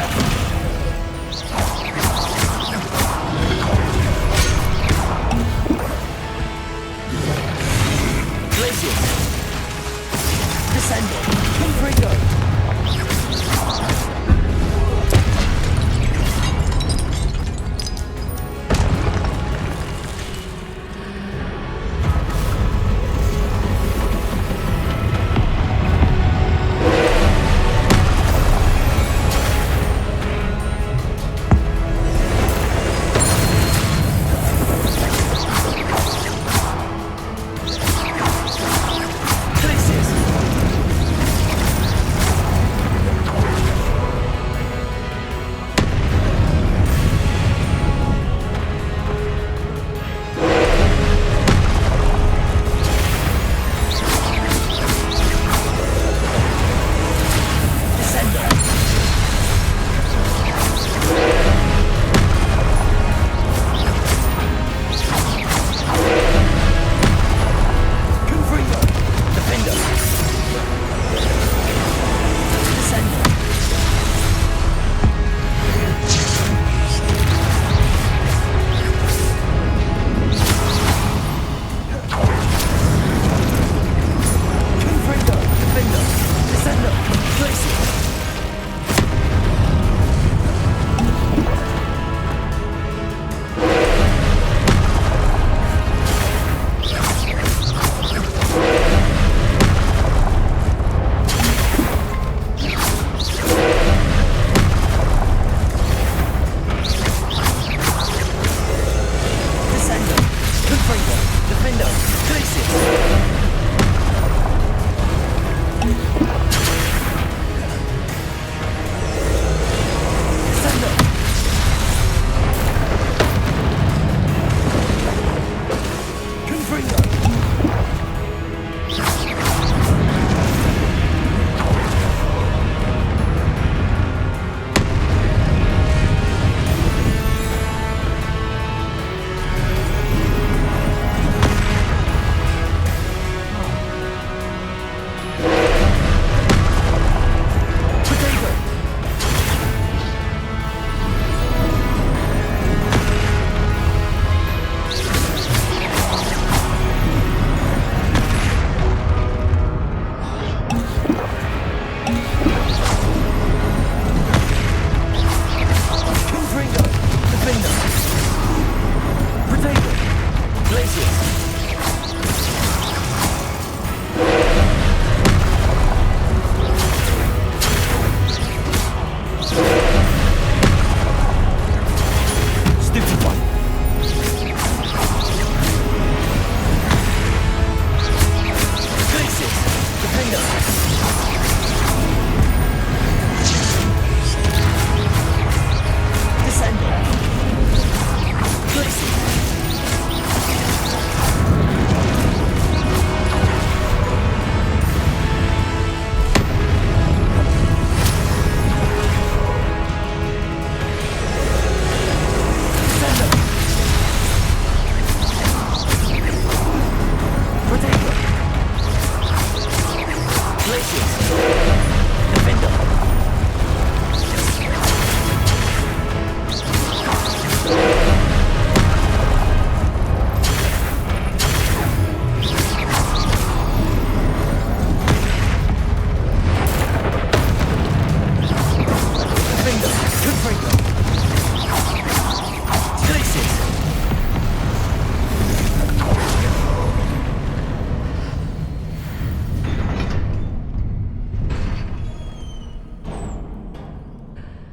Glacier! Descendo! Confringo! Glaciers!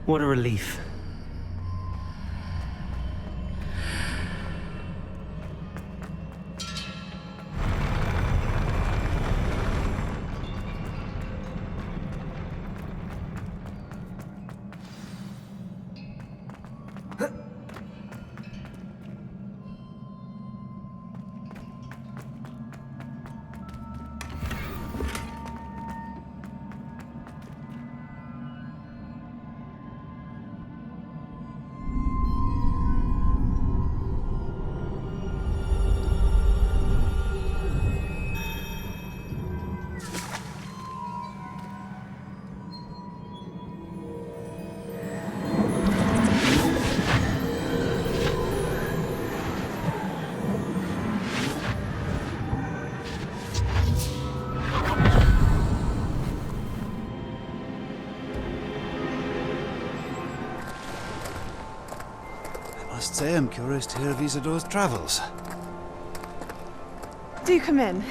What a relief. I must say I'm curious to hear of Isadore's travels. Do come in.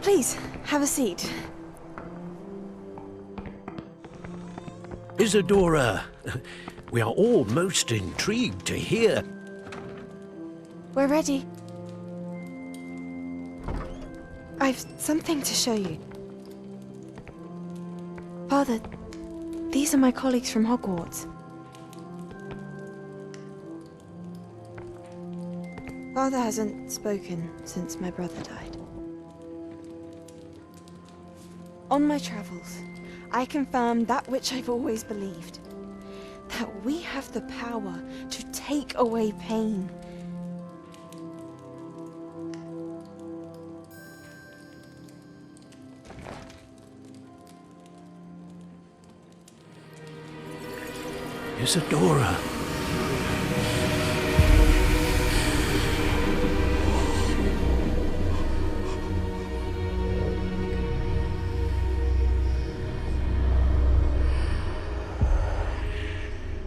Please, have a seat. Isadora, we are all most intrigued to hear. We're ready. I've something to show you. Father, these are my colleagues from Hogwarts. Father hasn't spoken since my brother died. On my travels, I confirmed that which I've always believed. That we have the power to take away pain. Isadora.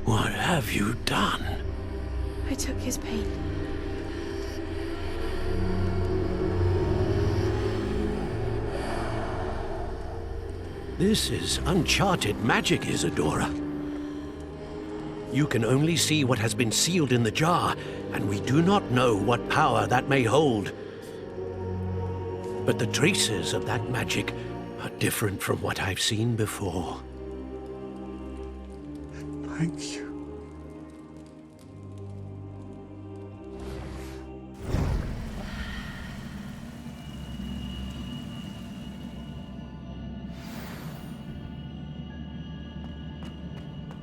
What have you done? I took his pain. This is uncharted magic, Isadora. You can only see what has been sealed in the jar, and we do not know what power that may hold. But the traces of that magic are different from what I've seen before. Thank you.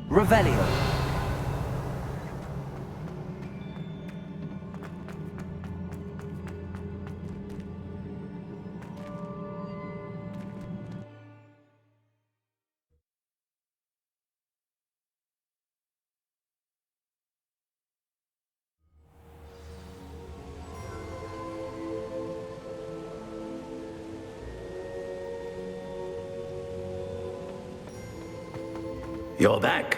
Revelio. You're back.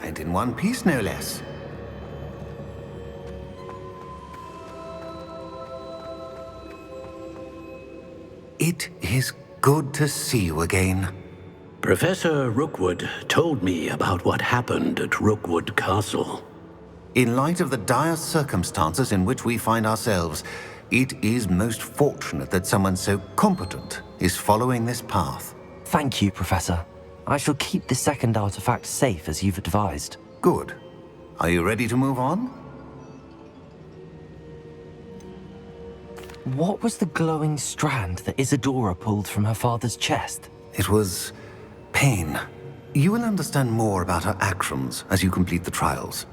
And in one piece, no less. It is good to see you again. Professor Rookwood told me about what happened at Rookwood Castle. In light of the dire circumstances in which we find ourselves, it is most fortunate that someone so competent is following this path. Thank you, Professor. I shall keep the second artifact safe as you've advised. Good. Are you ready to move on? What was the glowing strand that Isadora pulled from her father's chest? It was pain. You will understand more about her actions as you complete the trials.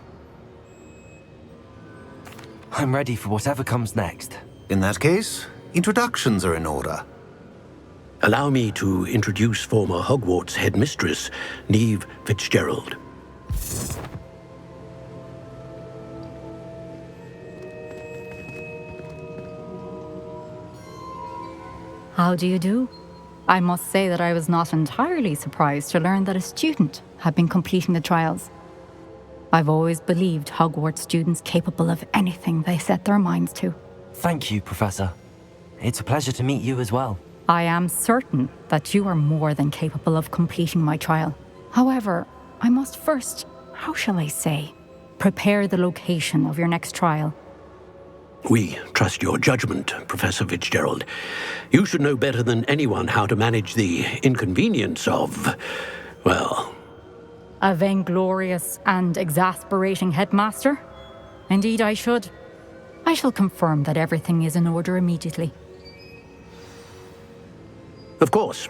I'm ready for whatever comes next. In that case, introductions are in order. Allow me to introduce former Hogwarts headmistress, Neve Fitzgerald. How do you do? I must say that I was not entirely surprised to learn that a student had been completing the trials. I've always believed Hogwarts students capable of anything they set their minds to. Thank you, Professor. It's a pleasure to meet you as well. I am certain that you are more than capable of completing my trial. However, I must first, how shall I say, prepare the location of your next trial. We trust your judgment, Professor Fitzgerald. You should know better than anyone how to manage the inconvenience of, well... A vainglorious and exasperating headmaster? Indeed I should. I shall confirm that everything is in order immediately. Of course.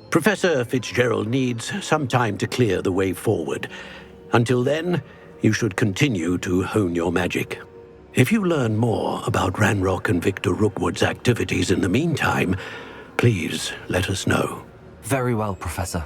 Professor Fitzgerald needs some time to clear the way forward. Until then, you should continue to hone your magic. If you learn more about Ranrock and Victor Rookwood's activities in the meantime, please let us know. Very well, Professor.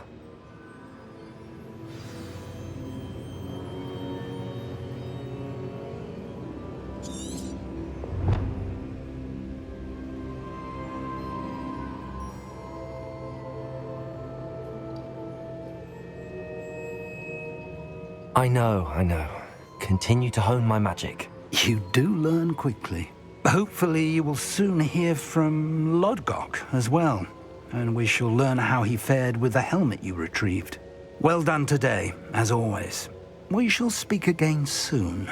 I know. Continue to hone my magic. You do learn quickly. Hopefully you will soon hear from Lodgok as well, and we shall learn how he fared with the helmet you retrieved. Well done today, as always. We shall speak again soon.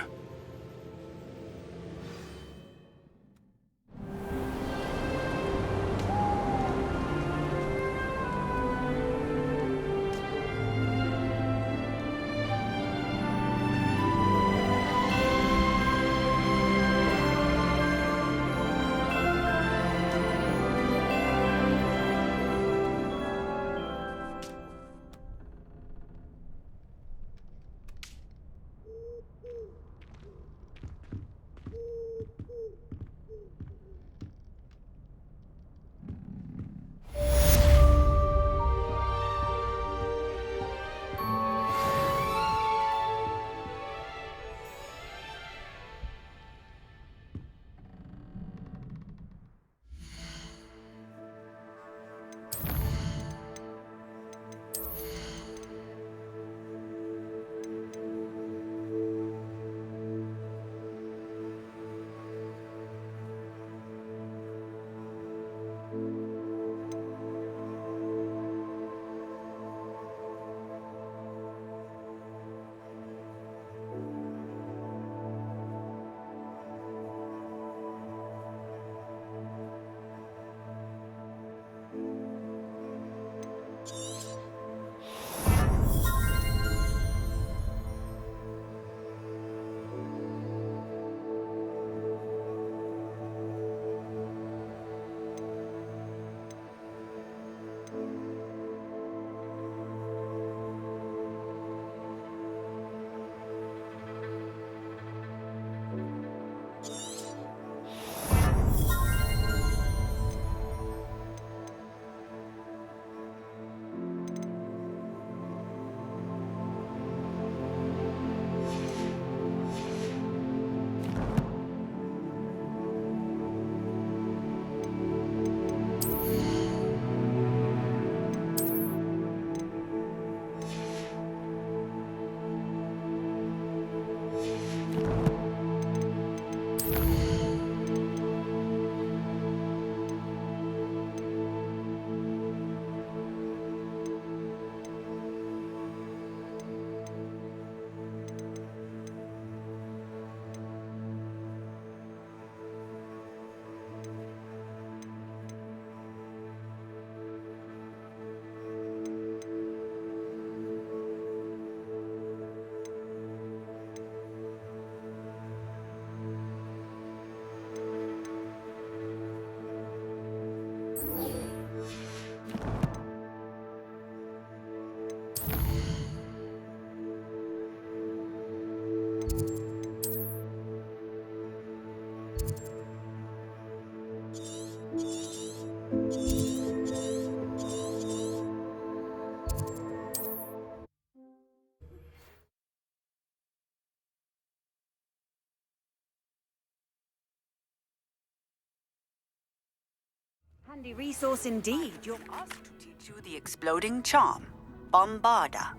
Handy resource indeed. You're asked to teach you the exploding charm, Bombarda.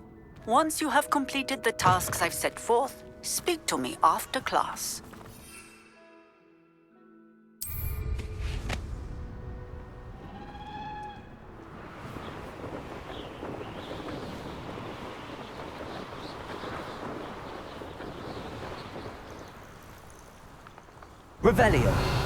Once you have completed the tasks I've set forth, speak to me after class. Revelio.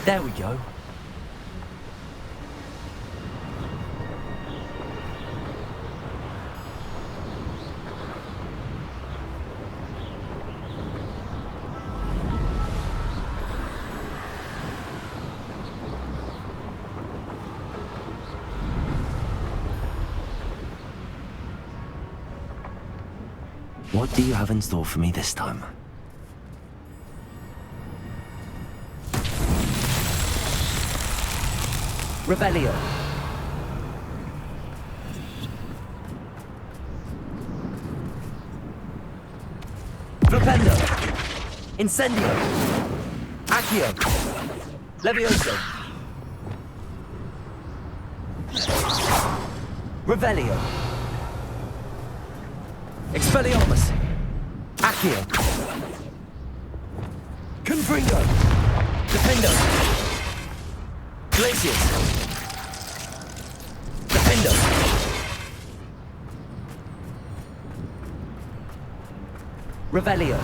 There we go. What do you have in store for me this time? Revelio. Flipendo. Incendio. Accio. Levioso. Revelio. Expelliarmus. Accio. Confringo. Defendo. Glacius. Defendo. Revelio.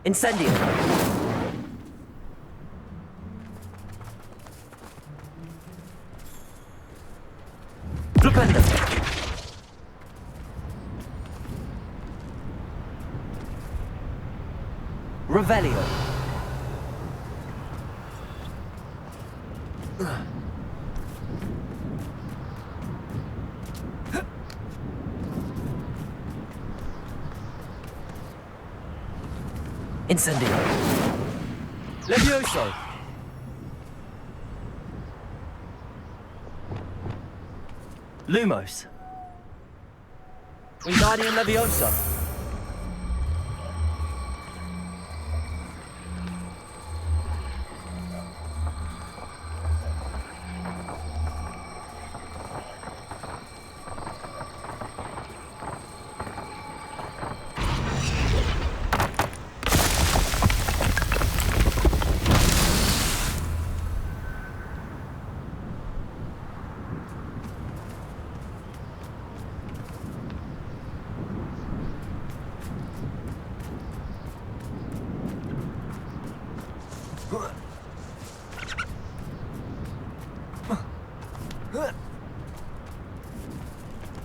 Incendio. Flipendo. Revelio. Incendio. Levioso. Lumos. Wingardium Leviosa.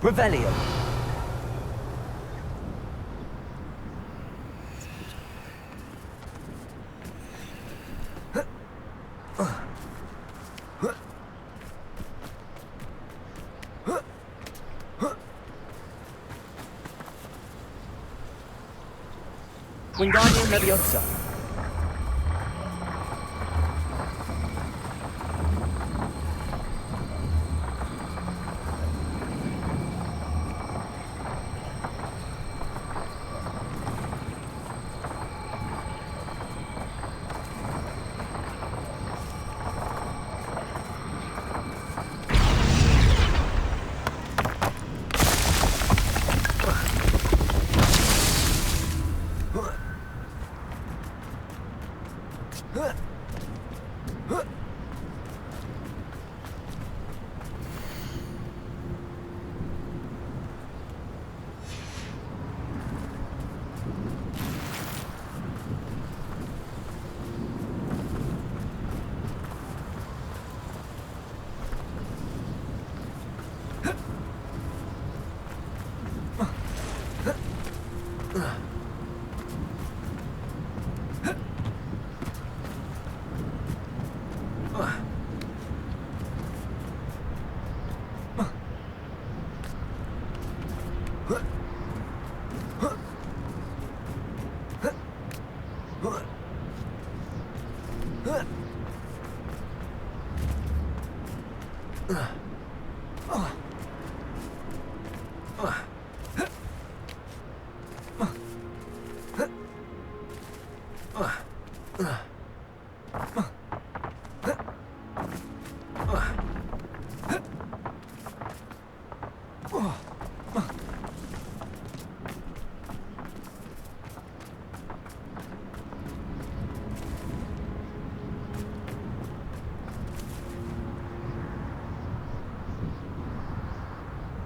Revelio. Wingardium Leviosa.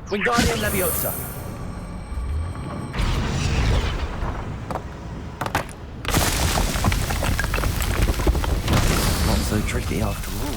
Wingardium Leviosa. Not so tricky after all.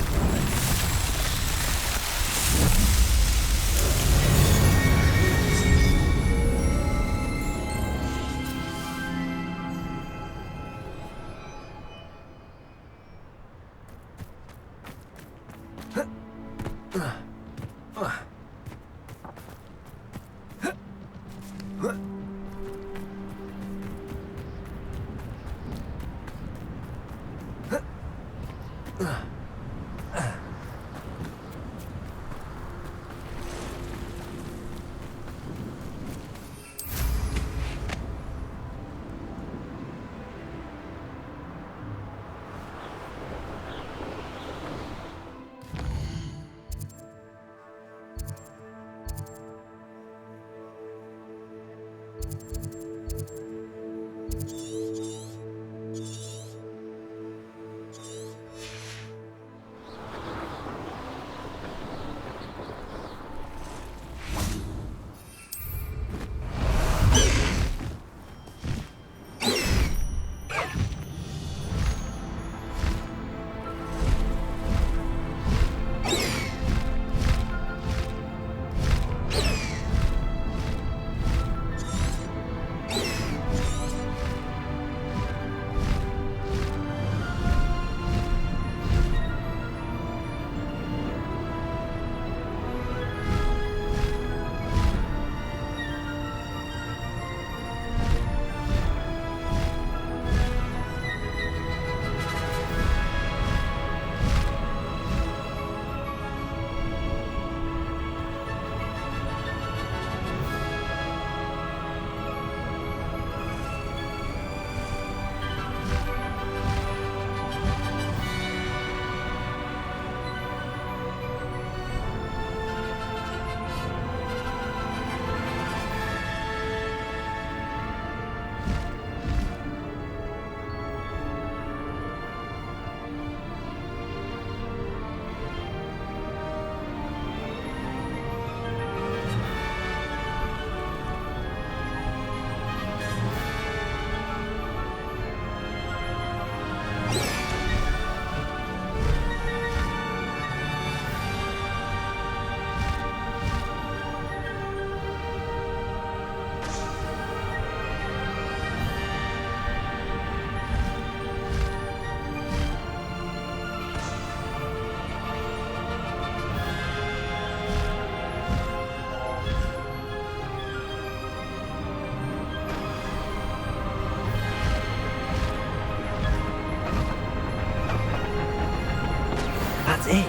That's it.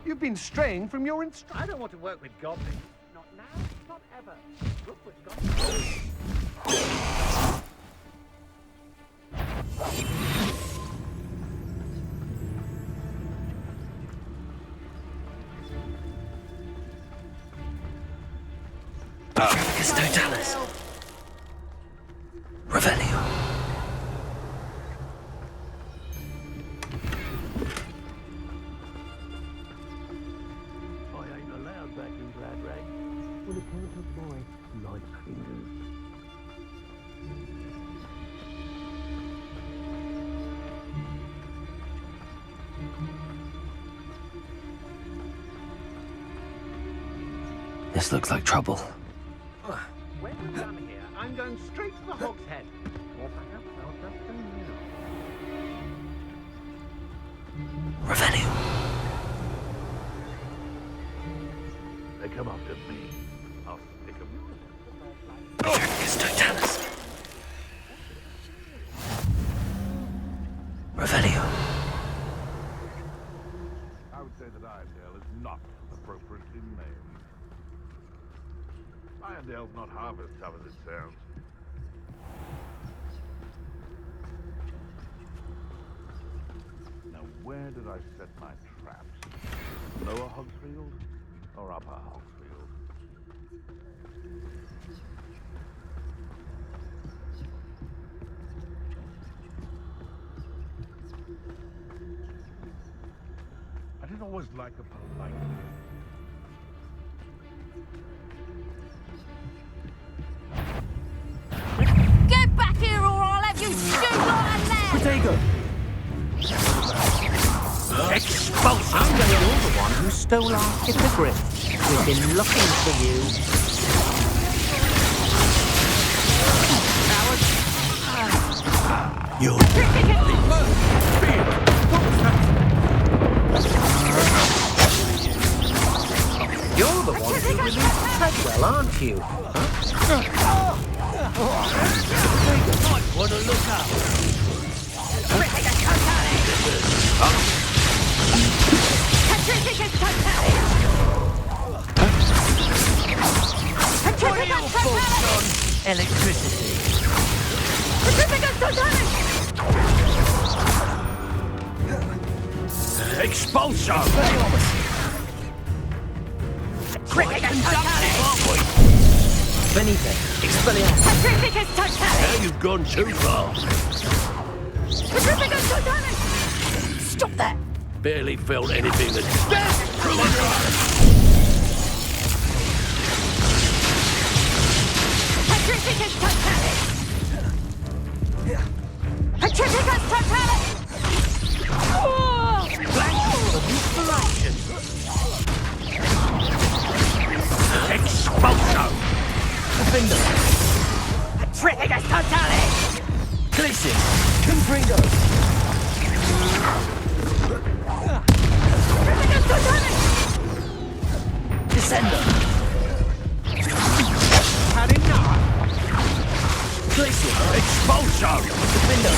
You've been straying from your instructions. I don't want to work with goblins. Not now, not ever. Rookwood's got Custodalis. Revelio. I ain't allowed back in Glad Rag. On account of my light fingers. This looks like trouble. When we're done here, I'm going straight to the Hog's Head. Or perhaps I'll just go now. Revelio. They come after me. I'll stick 'em. It's Totalis. Revelio. I would say that Irondale is not appropriately named. Irondale's not half as tough as it sounds. Now, where did I set my traps? Lower Hogsfield or Upper Hogsfield? I didn't always like a polite. Get back here or I'll have you shoot like a lamb! Protego! Expulsion! I'm going you're the one who stole our hippogriff. We've been looking for you. You're... You're the one who released Treadwell, aren't you? Might want to look up. What are your thoughts on electricity? Expulsion! Benite, Expelliarmus. Now you've gone too far. Stop that! Barely felt anything that... Expulsion! Flipendo. Trifficus Totalis! Glacius. Confringo. Trifficus Totalis! Descendo. Had enough? Glacius. Expulsion! Flipendo.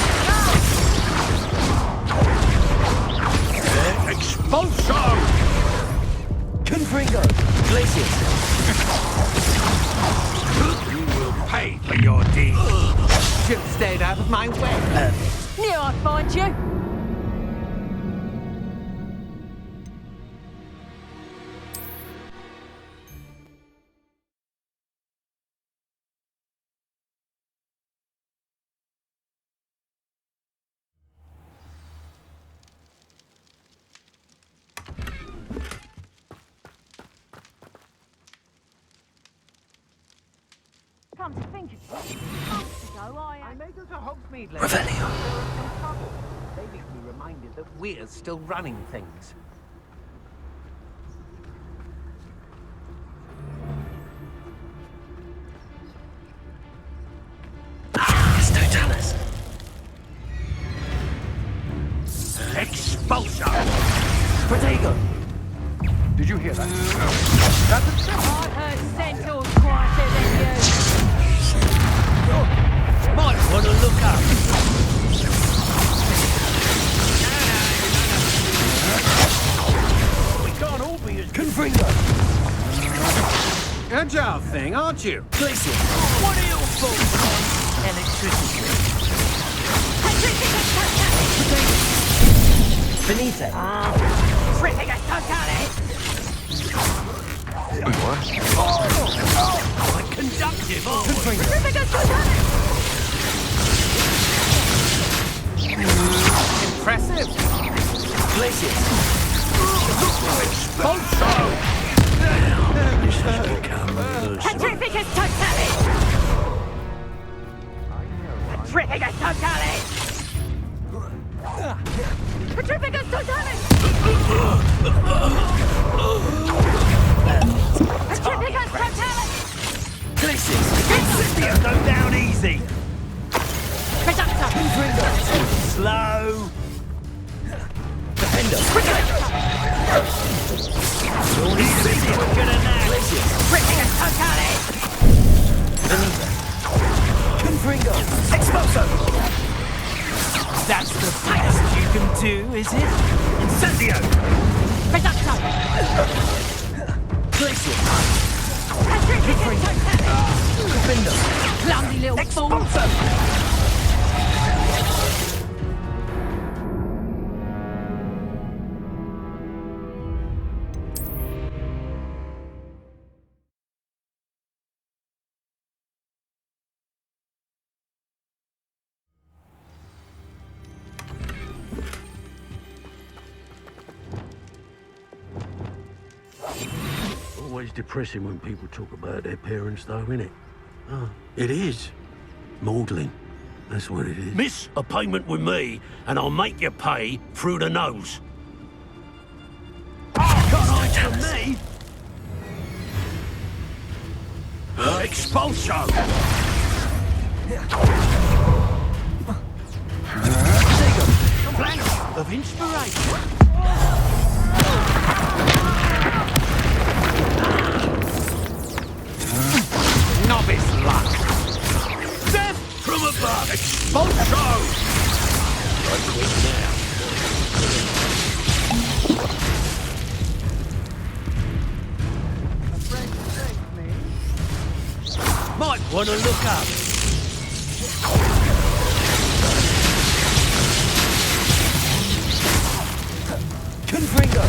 Expulsion! Confringo. Glacius. You will pay for your deed. Should have stayed out of my way. Knew I'd find you! Come to think of it, months ago I may go to Hogsmeade later. Revelio. They leave me reminded that we're still running things. It's Totalis. Expulsion! Protego. Did you hear that? I've heard centaurs quieter than you. Might want to look up. We can't all be as... Confringo. Agile thing, aren't you? Glacius. What are your thoughts on electricity? Benite. Trifficus Totalis! Quite conductive, aren't we? Trifficus Totalis! Impressive. Glacius. Expulsion! This has become personal. Trifficus Totalis! Trifficus Totalis! Trifficus Totalis! Trifficus do, is it? Incendio! Reducto! Glacier! Flipendo! Clumsy little fool! Always depressing when people talk about their parents, though, innit? Oh, it is. Maudlin. That's what it is. Miss a payment with me, and I'll make you pay through the nose. Oh, can't hide from me! Expulso! Flash of inspiration. Novice luck. Death from above! Expulso! I quit now. Might want to look up. Confringo!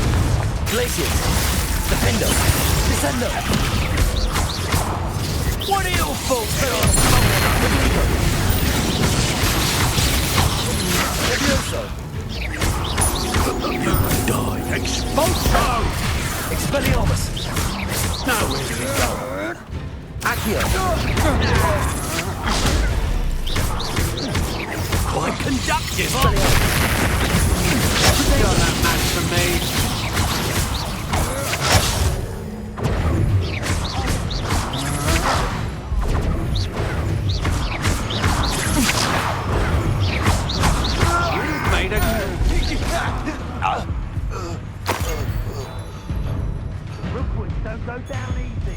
Glacier! Flipendo! Descendo! What are your faults? Furioso! You die. Expulso! Expelliarmus! Now where do we go? Accio! Quite conductive, You're that match for me. Made a... Rookwood, don't go down easy.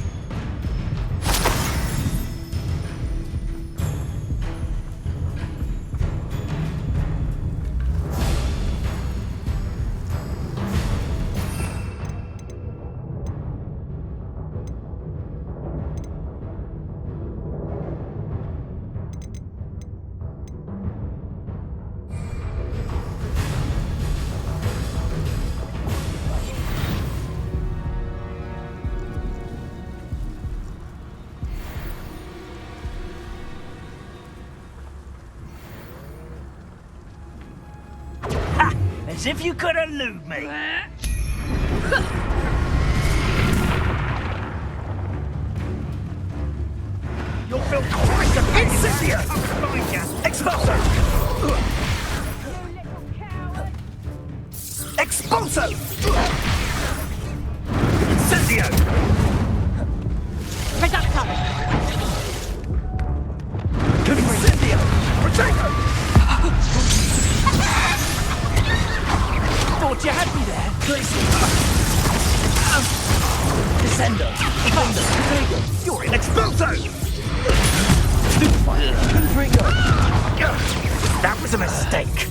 As if you could elude me. You'll feel twice the pain. Incendio! Expulso! Expulso! Incendio! Reducto! Incendio! Protego! Thought you had me there. Descendo! Flipendo! You're in Expulso! Confringo! That was a mistake.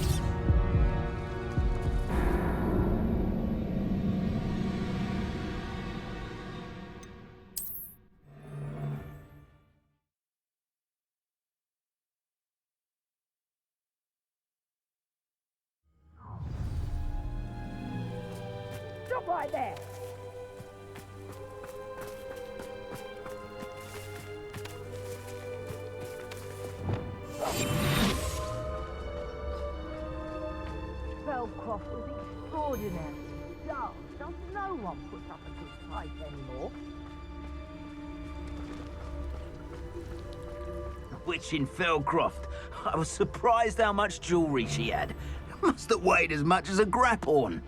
Stop right there! Spellcroft was extraordinary. Dull. No one puts up a good fight anymore. Witch in Felcroft. I was surprised how much jewellery she had. Must have weighed as much as a grapphorn.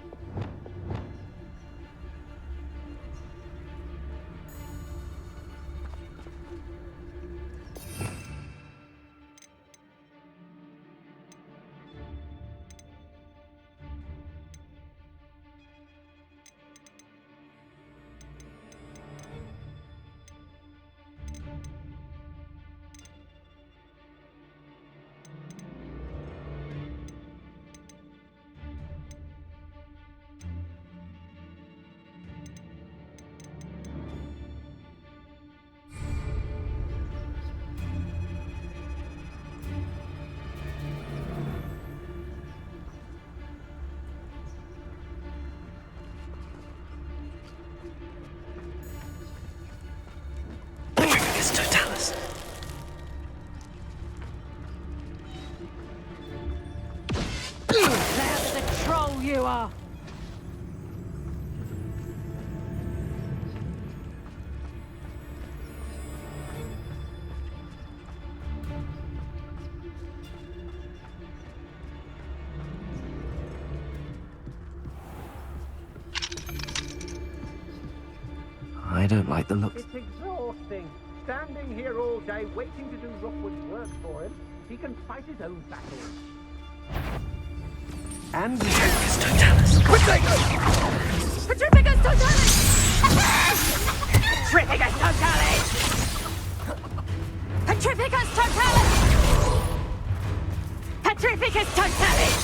you are. I don't like the looks. It's exhausting. Standing here all day waiting to do Rookwood's work for him. He can fight his own battles. And Petrificus Totalis! Petrificus Totalis! Petrificus Totalis! Petrificus Totalis! Petrificus Totalis!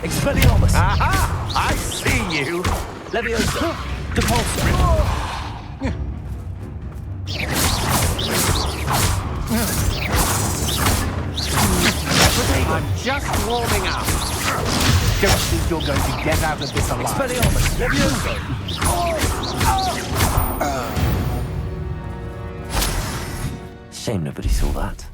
Expelliarmus! Aha! I see you! Leviosa! Depulso! I'm just warming up. Don't think you're going to get out of this alive. Expelliarmus! Leviosa! Shame nobody saw that.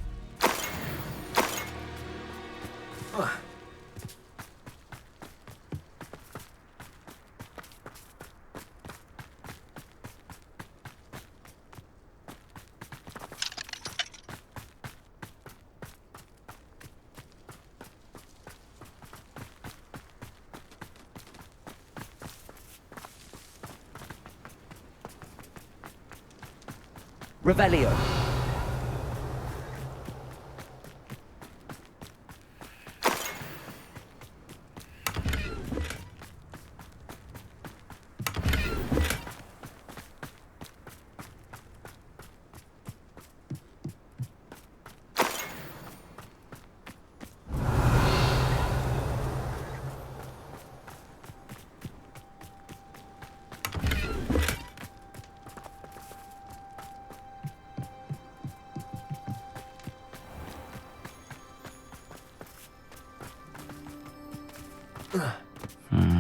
Revelio.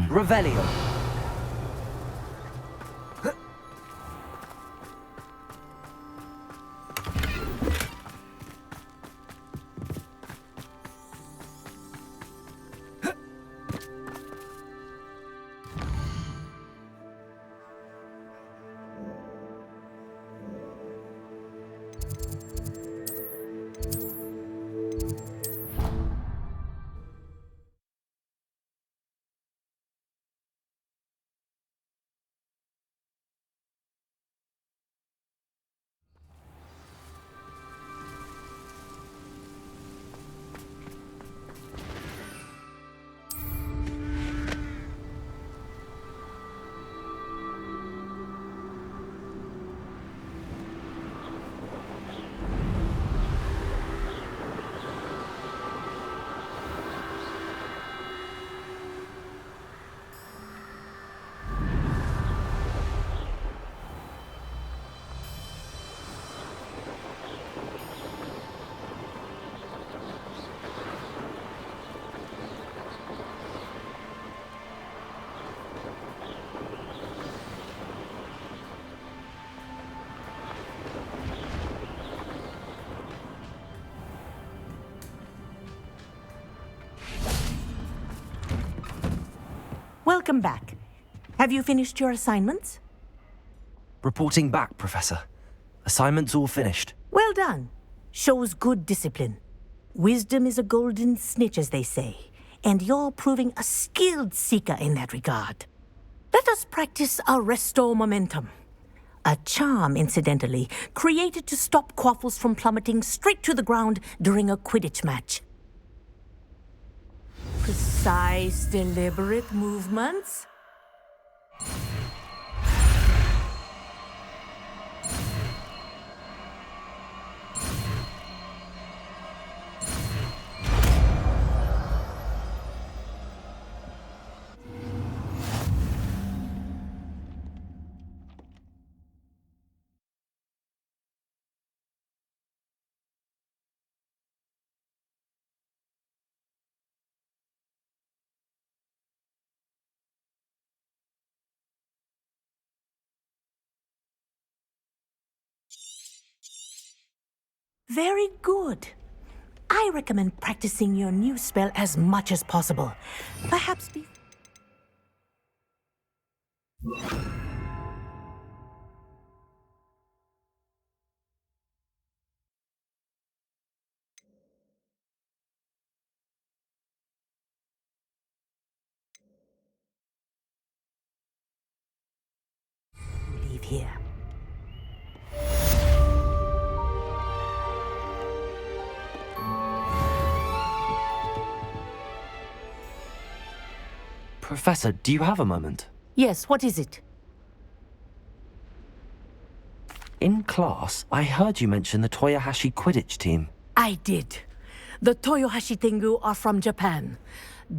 Revelio. Welcome back. Have you finished your assignments? Reporting back, Professor. Assignments all finished. Well done. Shows good discipline. Wisdom is a golden snitch, as they say, and you're proving a skilled seeker in that regard. Let us practice our Restore Momentum. A charm, incidentally, created to stop Quaffles from plummeting straight to the ground during a Quidditch match. Precise, deliberate movements. Very good. I recommend practicing your new spell as much as possible. Perhaps be... Leave here. Professor, do you have a moment? Yes, what is it? In class, I heard you mention the Toyohashi Quidditch team. I did. The Toyohashi Tengu are from Japan.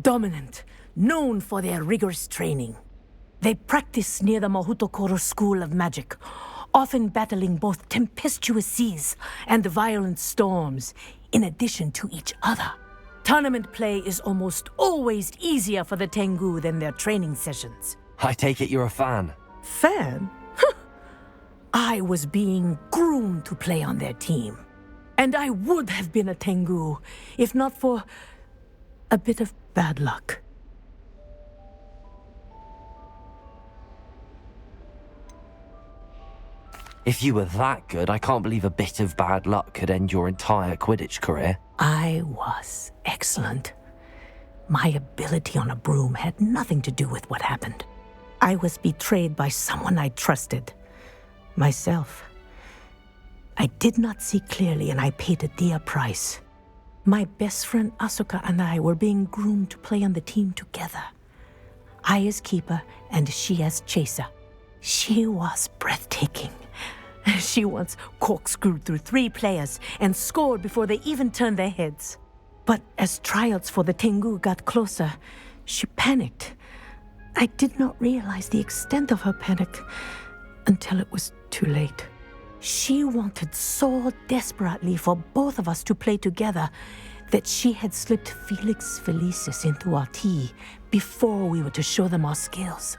Dominant, known for their rigorous training. They practice near the Mahutokoro School of Magic, often battling both tempestuous seas and violent storms, in addition to each other. Tournament play is almost always easier for the Tengu than their training sessions. I take it you're a fan. Fan? I was being groomed to play on their team. And I would have been a Tengu, if not for a bit of bad luck. If you were that good, I can't believe a bit of bad luck could end your entire Quidditch career. I was excellent. My ability on a broom had nothing to do with what happened. I was betrayed by someone I trusted. Myself. I did not see clearly and I paid a dear price. My best friend Asuka and I were being groomed to play on the team together. I as keeper and she as chaser. She was breathtaking. She once corkscrewed through 3 players and scored before they even turned their heads. But as tryouts for the Tengu got closer, she panicked. I did not realize the extent of her panic until it was too late. She wanted so desperately for both of us to play together that she had slipped Felix Felicis into our tea before we were to show them our skills.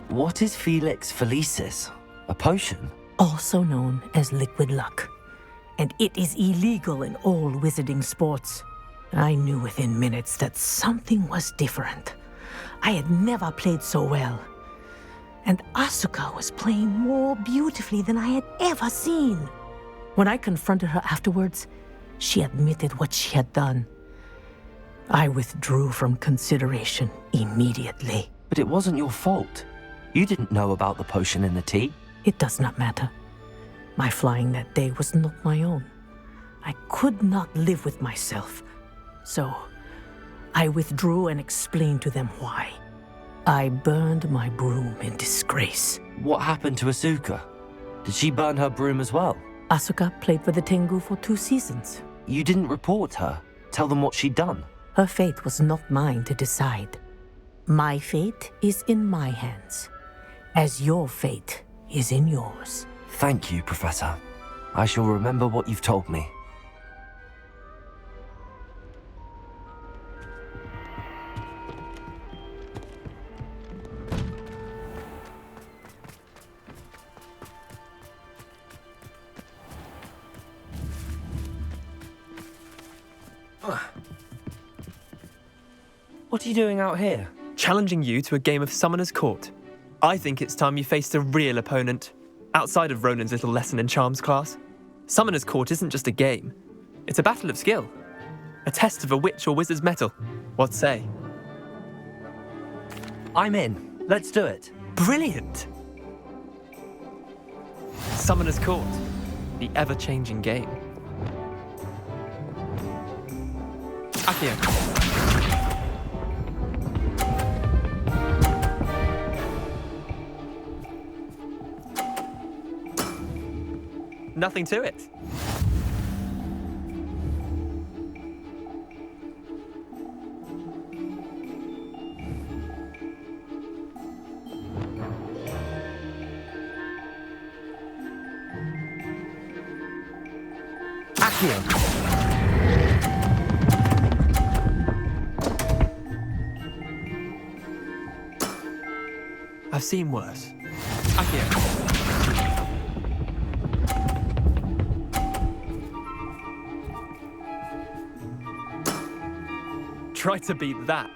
What is Felix Felicis? A potion? Also known as liquid luck. And it is illegal in all wizarding sports. I knew within minutes that something was different. I had never played so well. And Asuka was playing more beautifully than I had ever seen. When I confronted her afterwards, she admitted what she had done. I withdrew from consideration immediately. But it wasn't your fault. You didn't know about the potion in the tea. It does not matter. My flying that day was not my own. I could not live with myself. So, I withdrew and explained to them why. I burned my broom in disgrace. What happened to Asuka? Did she burn her broom as well? Asuka played for the Tengu for 2 seasons. You didn't report her? Tell them what she'd done? Her fate was not mine to decide. My fate is in my hands, as your fate is in yours. Thank you, Professor. I shall remember what you've told me. What are you doing out here? Challenging you to a game of Summoner's Court. I think it's time you faced a real opponent, outside of Ronan's little lesson in charms class. Summoner's Court isn't just a game. It's a battle of skill. A test of a witch or wizard's mettle. What say? I'm in. Let's do it. Brilliant! Summoner's Court. The ever-changing game. Accio. Nothing to it. Accio. I've seen worse. Akio. Try to beat that.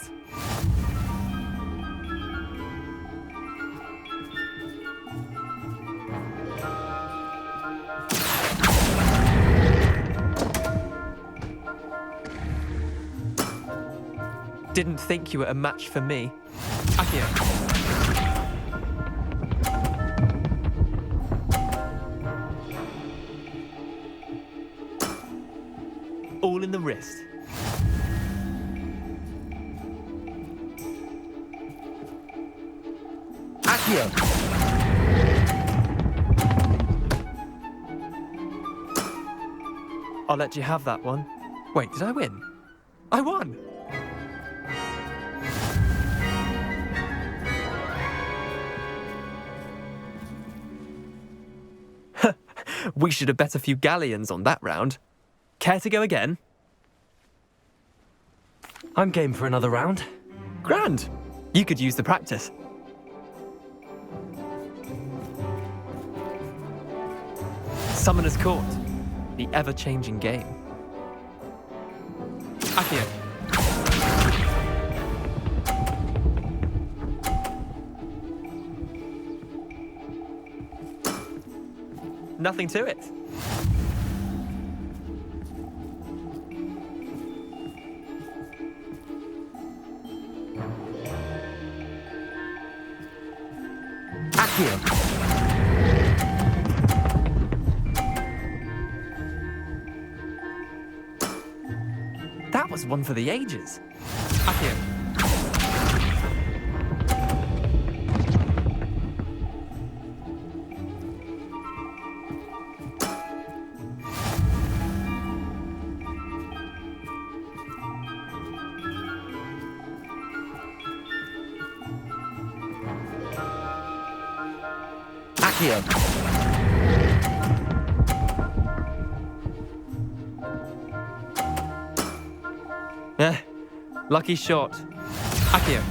Didn't think you were a match for me. Akio. All in the wrist. Akio! I'll let you have that one. Wait, did I win? I won! We should have bet a few galleons on that round. Care to go again? I'm game for another round. Grand! You could use the practice. Summoner's Court. The ever-changing game. Akio. Nothing to it. Akio. That was one for the ages. Akio. Akio. Lucky shot. Akio.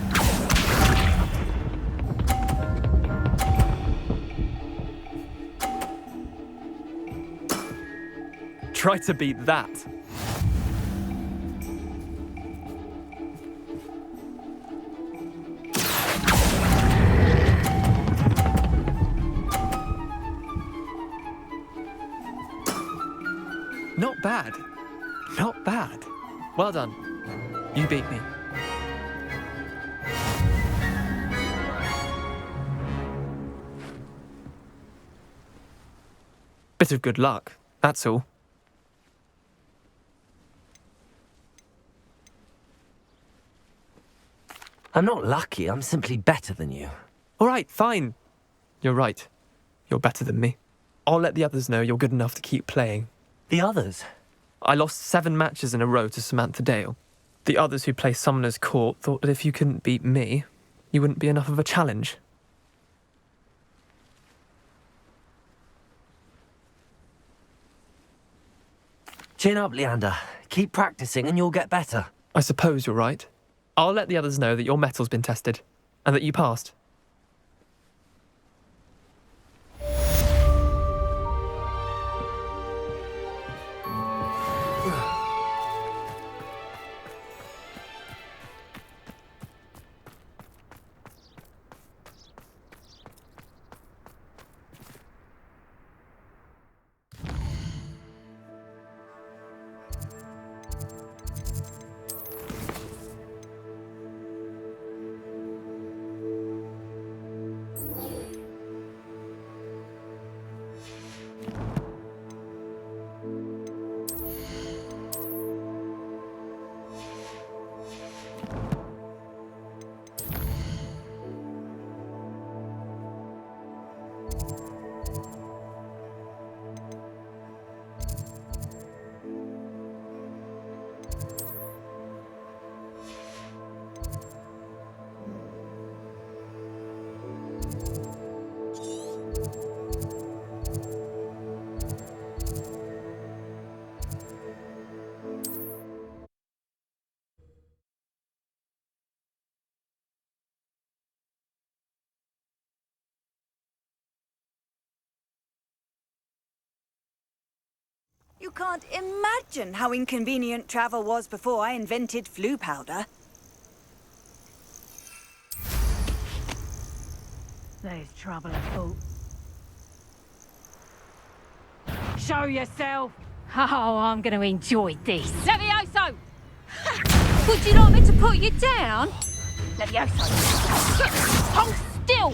Try to beat that. Not bad. Not bad. Well done. You beat me. Bit of good luck, that's all. I'm not lucky, I'm simply better than you. All right, fine. You're right. You're better than me. I'll let the others know you're good enough to keep playing. The others? I lost 7 matches in a row to Samantha Dale. The others who play Summoner's Court thought that if you couldn't beat me, you wouldn't be enough of a challenge. Chin up, Leander. Keep practicing and you'll get better. I suppose you're right. I'll let the others know that your metal's been tested, and that you passed. You can't imagine how inconvenient travel was before I invented flu powder. There's trouble afoot. Show yourself! Oh, I'm going to enjoy this. Levioso! Would you like me to put you down? Levioso! Hold still!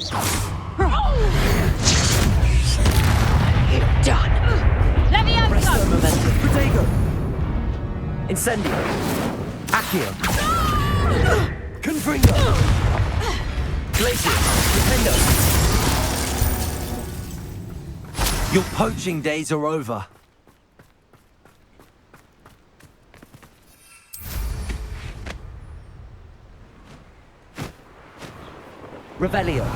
You're done! Levioso! Presto momentum. Protego! Incendio! Accio! Confringo! Glacier! Flipendo! Your poaching days are over. Revelio.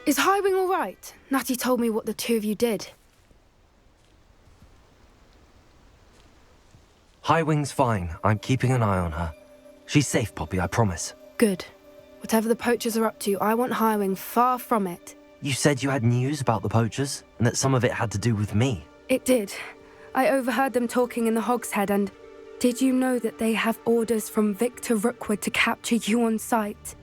Is Highwing all right? Natty told me what the two of you did. Highwing's fine. I'm keeping an eye on her. She's safe, Poppy, I promise. Good. Whatever the poachers are up to, I want Highwing far from it. You said you had news about the poachers, and that some of it had to do with me. It did. I overheard them talking in the Hogshead, and did you know that they have orders from Victor Rookwood to capture you on sight?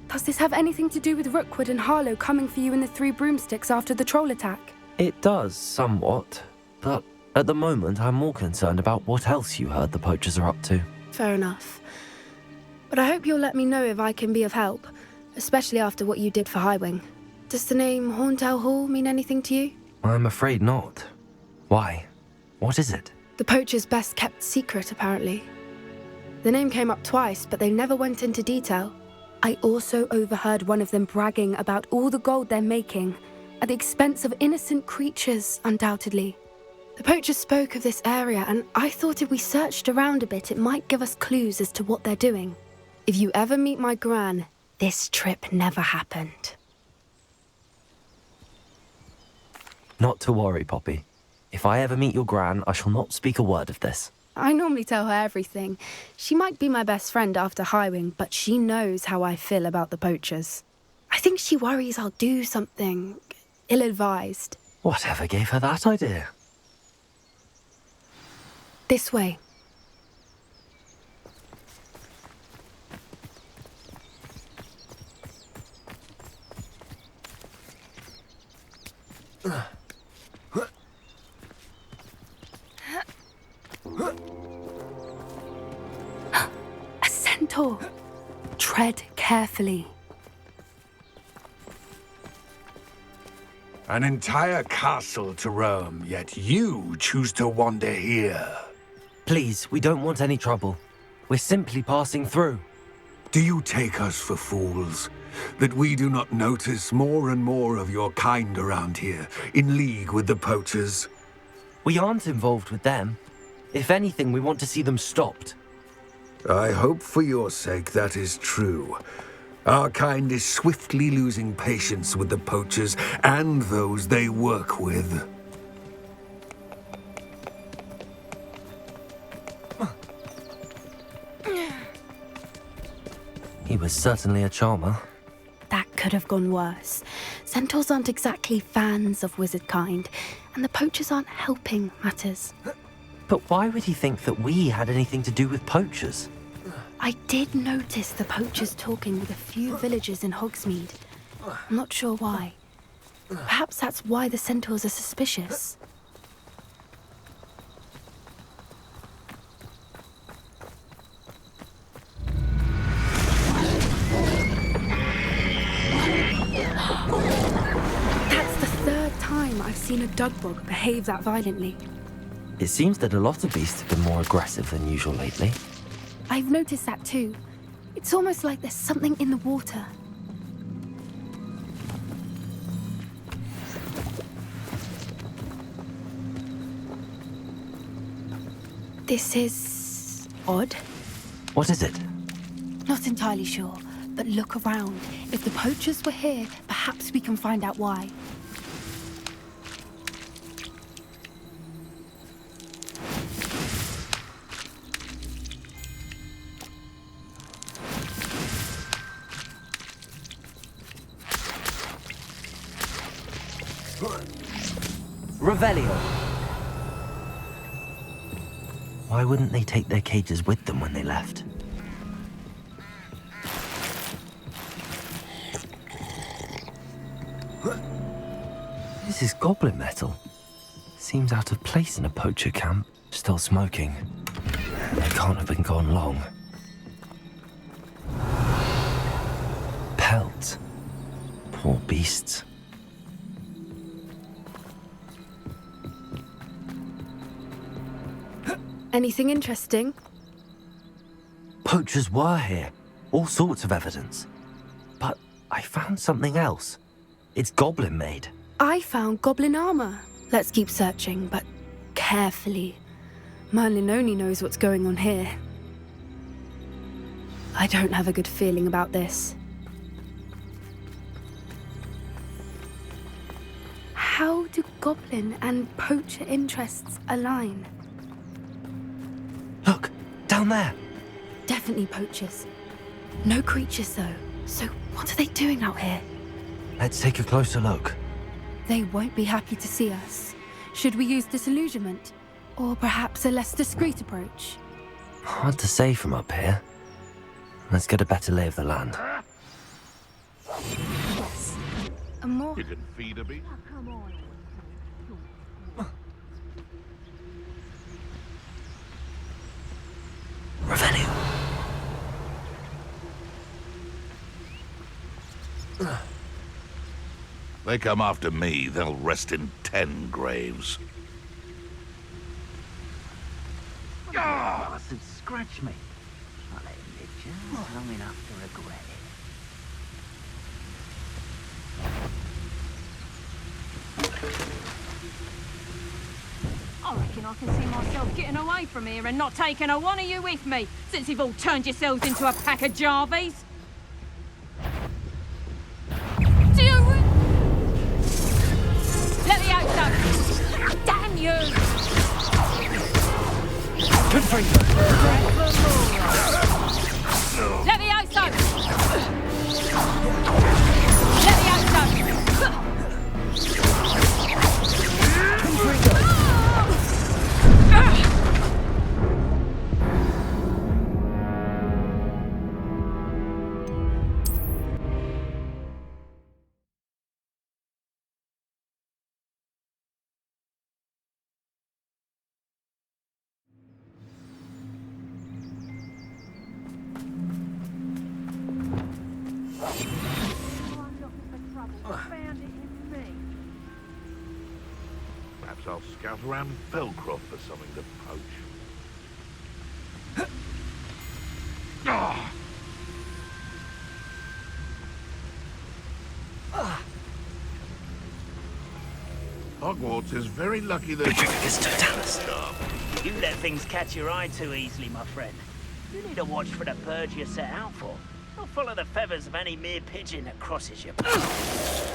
Does this have anything to do with Rookwood and Harlow coming for you in the Three Broomsticks after the troll attack? It does, somewhat. But at the moment, I'm more concerned about what else you heard the poachers are up to. Fair enough. But I hope you'll let me know if I can be of help, especially after what you did for Highwing. Does the name Horntail Hall mean anything to you? I'm afraid not. Why? What is it? The poachers' best kept secret, apparently. The name came up twice, but they never went into detail. I also overheard one of them bragging about all the gold they're making, at the expense of innocent creatures, undoubtedly. The poachers spoke of this area, and I thought if we searched around a bit, it might give us clues as to what they're doing. If you ever meet my gran, this trip never happened. Not to worry, Poppy. If I ever meet your gran, I shall not speak a word of this. I normally tell her everything. She might be my best friend after Highwing, but she knows how I feel about the poachers. I think she worries I'll do something ill-advised. Whatever gave her that idea? This way. A centaur. Tread carefully. An entire castle to roam, yet you choose to wander here. Please, we don't want any trouble. We're simply passing through. Do you take us for fools? That we do not notice more and more of your kind around here, in league with the poachers? We aren't involved with them. If anything, we want to see them stopped. I hope for your sake that is true. Our kind is swiftly losing patience with the poachers and those they work with. He was certainly a charmer. That could have gone worse. Centaurs aren't exactly fans of wizard kind, and the poachers aren't helping matters. But why would he think that we had anything to do with poachers? I did notice the poachers talking with a few villagers in Hogsmeade. I'm not sure why. Perhaps that's why the centaurs are suspicious. That's the third time I've seen a dugbog behave that violently. It seems that a lot of beasts have been more aggressive than usual lately. I've noticed that too. It's almost like there's something in the water. This is odd. What is it? Not entirely sure, but look around. If the poachers were here, perhaps we can find out why. Revelio. Why wouldn't they take their cages with them when they left? This is goblin metal. Seems out of place in a poacher camp. Still smoking. They can't have been gone long. Pelts. Poor beasts. Anything interesting? Poachers were here. All sorts of evidence. But I found something else. It's goblin made. I found goblin armor. Let's keep searching, but carefully. Merlin only knows what's going on here. I don't have a good feeling about this. How do goblin and poacher interests align? Look, down there. Definitely poachers. No creatures though. So what are they doing out here? Let's take a closer look. They won't be happy to see us. Should we use disillusionment? Or perhaps a less discreet approach? Hard to say from up here. Let's get a better lay of the land. Yes. A more... You can feed a bee. Oh, come on. Revelio. They come after me, they'll rest in 10 graves. Bastard, scratch me. I'll let him live just long enough to regret it. I reckon I can see myself getting away from here and not taking a one of you with me, since you've all turned yourselves into a pack of Jarvies. Do you let me out, son! Damn you! Good for you. Let me out, son! Let me out, son! Perhaps I'll scout around Velcroft for something to poach. Hogwarts is very lucky that it's totalis. You let things catch your eye too easily, my friend. You need to watch for the bird you're set out for. Don't follow the feathers of any mere pigeon that crosses your path.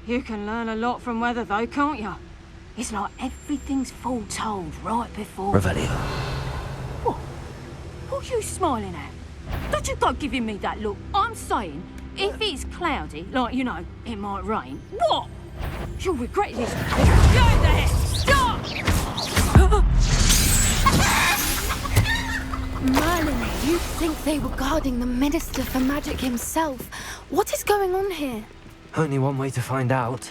You can learn a lot from weather, though, can't you? It's like everything's foretold right before... Revelio. What? What are you smiling at? Don't you go giving me that look. I'm saying, if it's cloudy, like, you know, it might rain, what? You'll regret this. Go there! Stop! Merlin, you'd think they were guarding the Minister for Magic himself. What is going on here? Only one way to find out.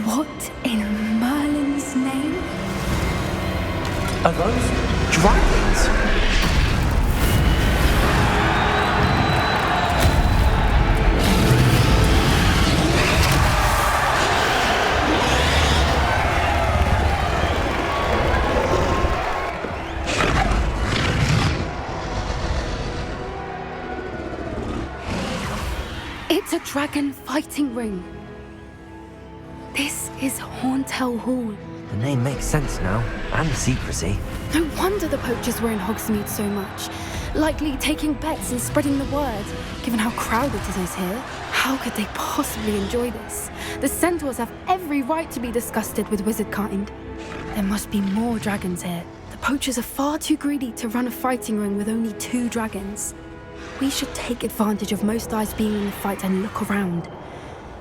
What in Merlin's name? Are those dragons? It's a dragon fighting ring. This is Horntail Hall. The name makes sense now, and the secrecy. No wonder the poachers were in Hogsmeade so much. Likely taking bets and spreading the word, given how crowded it is here. How could they possibly enjoy this? The centaurs have every right to be disgusted with wizard kind. There must be more dragons here. The poachers are far too greedy to run a fighting ring with only 2 dragons. We should take advantage of most eyes being in the fight and look around.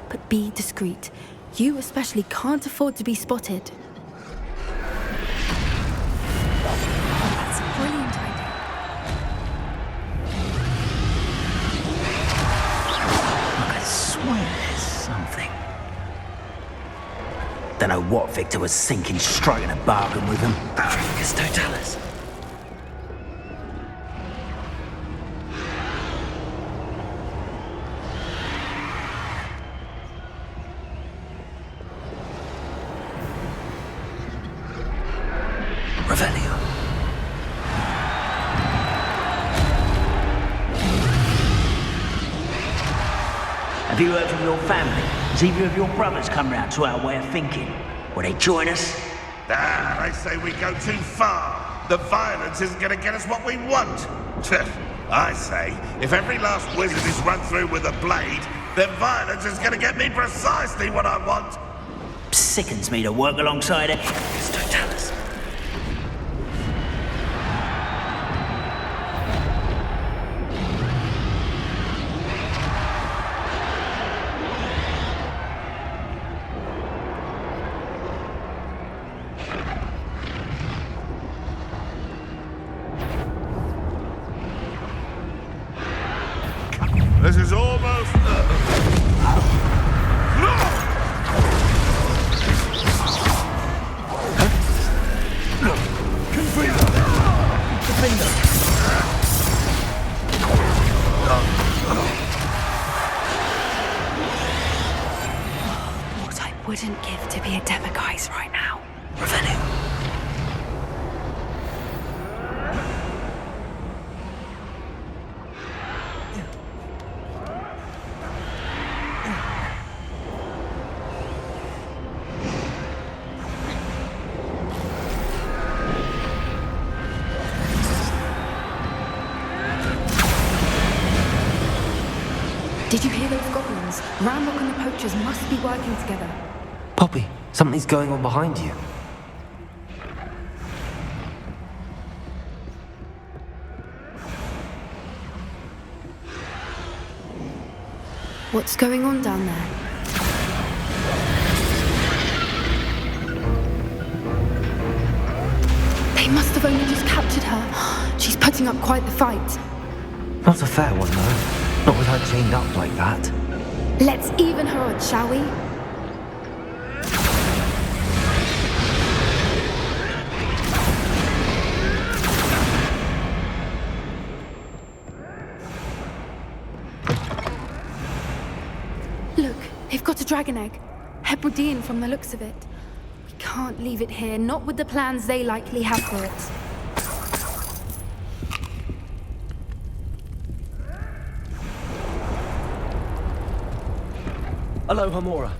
But be discreet. You especially can't afford to be spotted. That's a brilliant idea. I swear there's something. Don't know what Victor was thinking, striking a bargain with him. Trafficus Totalis. Revelio. Have you heard from your family? Has either of your brothers come round to our way of thinking? Will they join us? Ah, they say we go too far. The violence isn't going to get us what we want. I say, if every last wizard is run through with a blade, then violence is going to get me precisely what I want. Sickens me to work alongside it. Totalis. This is almost... What I wouldn't give to be a demiguise right now. Revelio. Did you hear those goblins? Ramrock and the poachers must be working together. Poppy, something's going on behind you. What's going on down there? They must have only just captured her. She's putting up quite the fight. Not a fair one, though. Not with her chained up like that. Let's even her odds, shall we? Look, they've got a dragon egg. Hebridean from the looks of it. We can't leave it here, not with the plans they likely have for it. Aloha, Mora.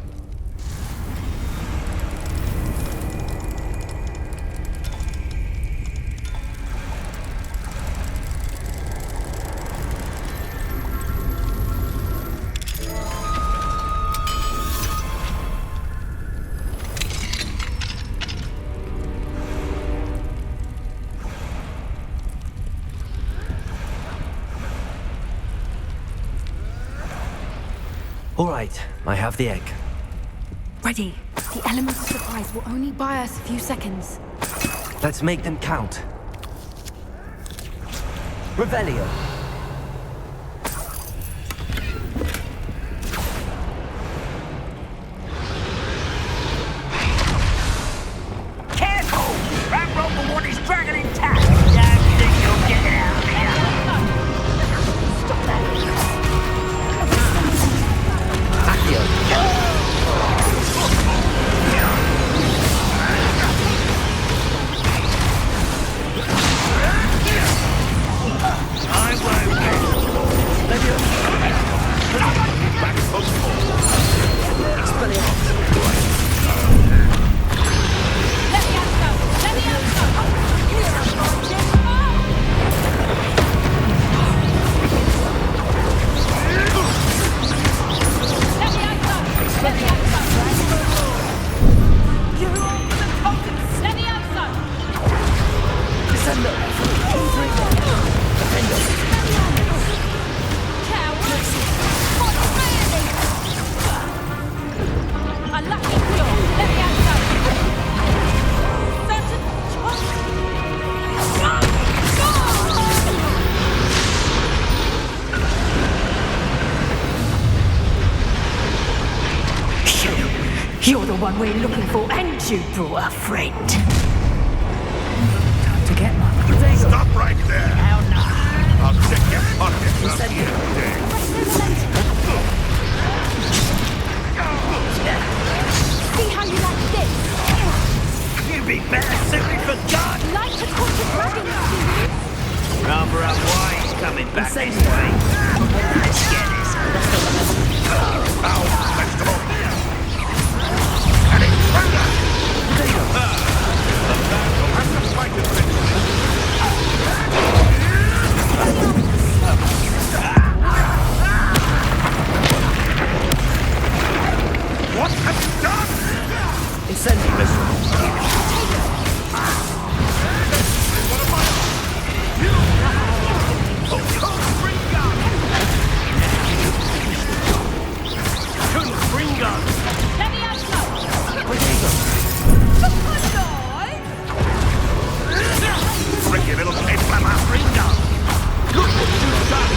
All right, I have the egg. Ready. The element of surprise will only buy us a few seconds. Let's make them count. Revelio. Careful! That rope one is dragging intact. Don't think you'll get it out of here. Stop that. I won't back home. You're the one we're looking for, and you brought a friend. Time to get one. Stop right there! Hell no. I'll check your pockets up here. See how you like this? You'd be better suited for God. Like to call the dragon, Rather unwise coming back this way. Let's get this. Ow, vegetable! And intruder! The battle has to fight it What have you done? Incendiary missile. Tricky little kid flammer. Look what you've done.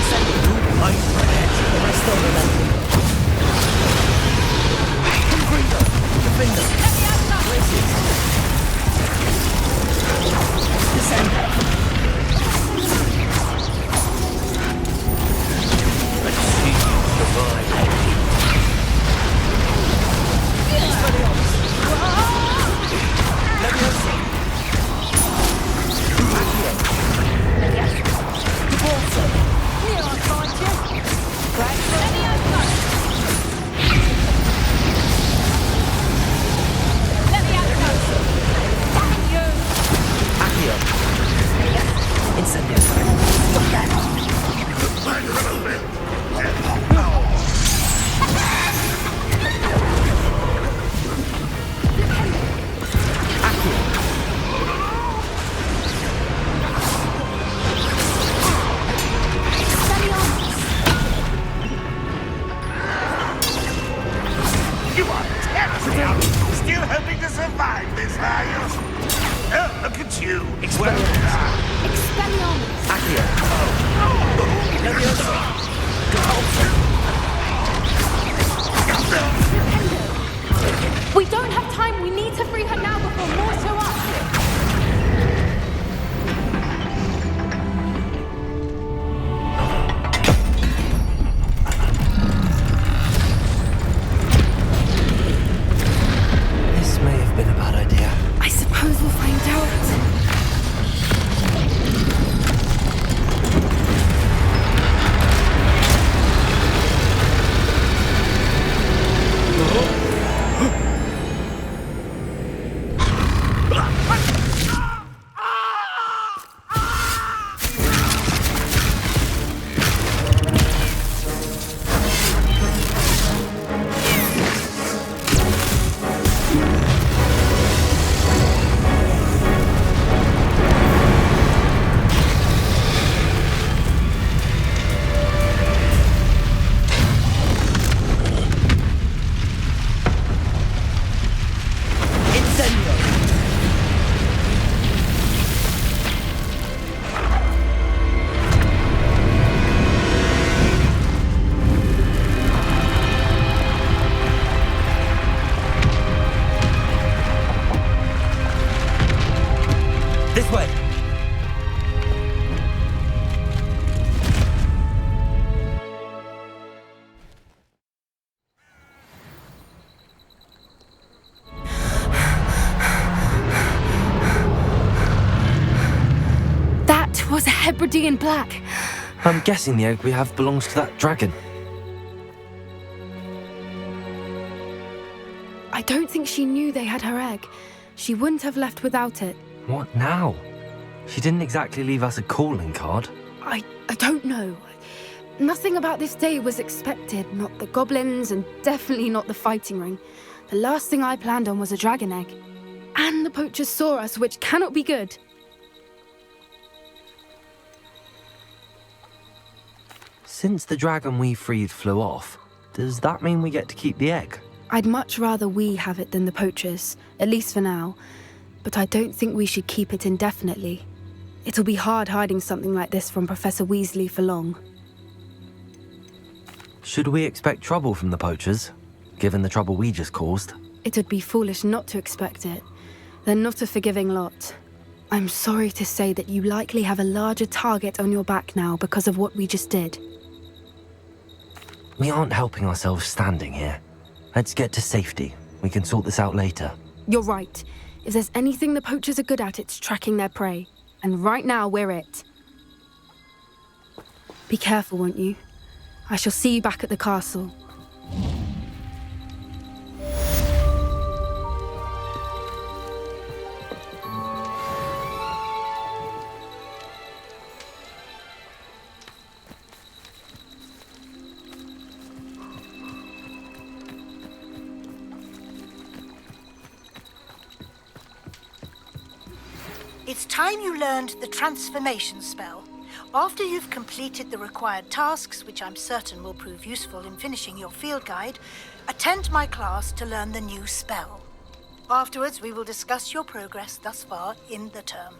Let's see you survive. You are terrible! Still hoping to survive this, are you? Oh, look at you! Well done! Expelliarmus! Accio. We don't have time. We need to free her now before more show up. This may have been a bad idea. I suppose we'll find out. Hebridean black. I'm guessing the egg we have belongs to that dragon. I don't think she knew they had her egg. She wouldn't have left without it. What now? She didn't exactly leave us a calling card. I don't know. Nothing about this day was expected. Not the goblins, and definitely not the fighting ring. The last thing I planned on was a dragon egg. And the poachers saw us, which cannot be good. Since the dragon we freed flew off, does that mean we get to keep the egg? I'd much rather we have it than the poachers, at least for now. But I don't think we should keep it indefinitely. It'll be hard hiding something like this from Professor Weasley for long. Should we expect trouble from the poachers, given the trouble we just caused? It would be foolish not to expect it. They're not a forgiving lot. I'm sorry to say that you likely have a larger target on your back now because of what we just did. We aren't helping ourselves standing here. Let's get to safety. We can sort this out later. You're right. If there's anything the poachers are good at, it's tracking their prey. And right now, we're it. Be careful, won't you? I shall see you back at the castle. It's time you learned the transformation spell. After you've completed the required tasks, which I'm certain will prove useful in finishing your field guide, attend my class to learn the new spell. Afterwards, we will discuss your progress thus far in the term.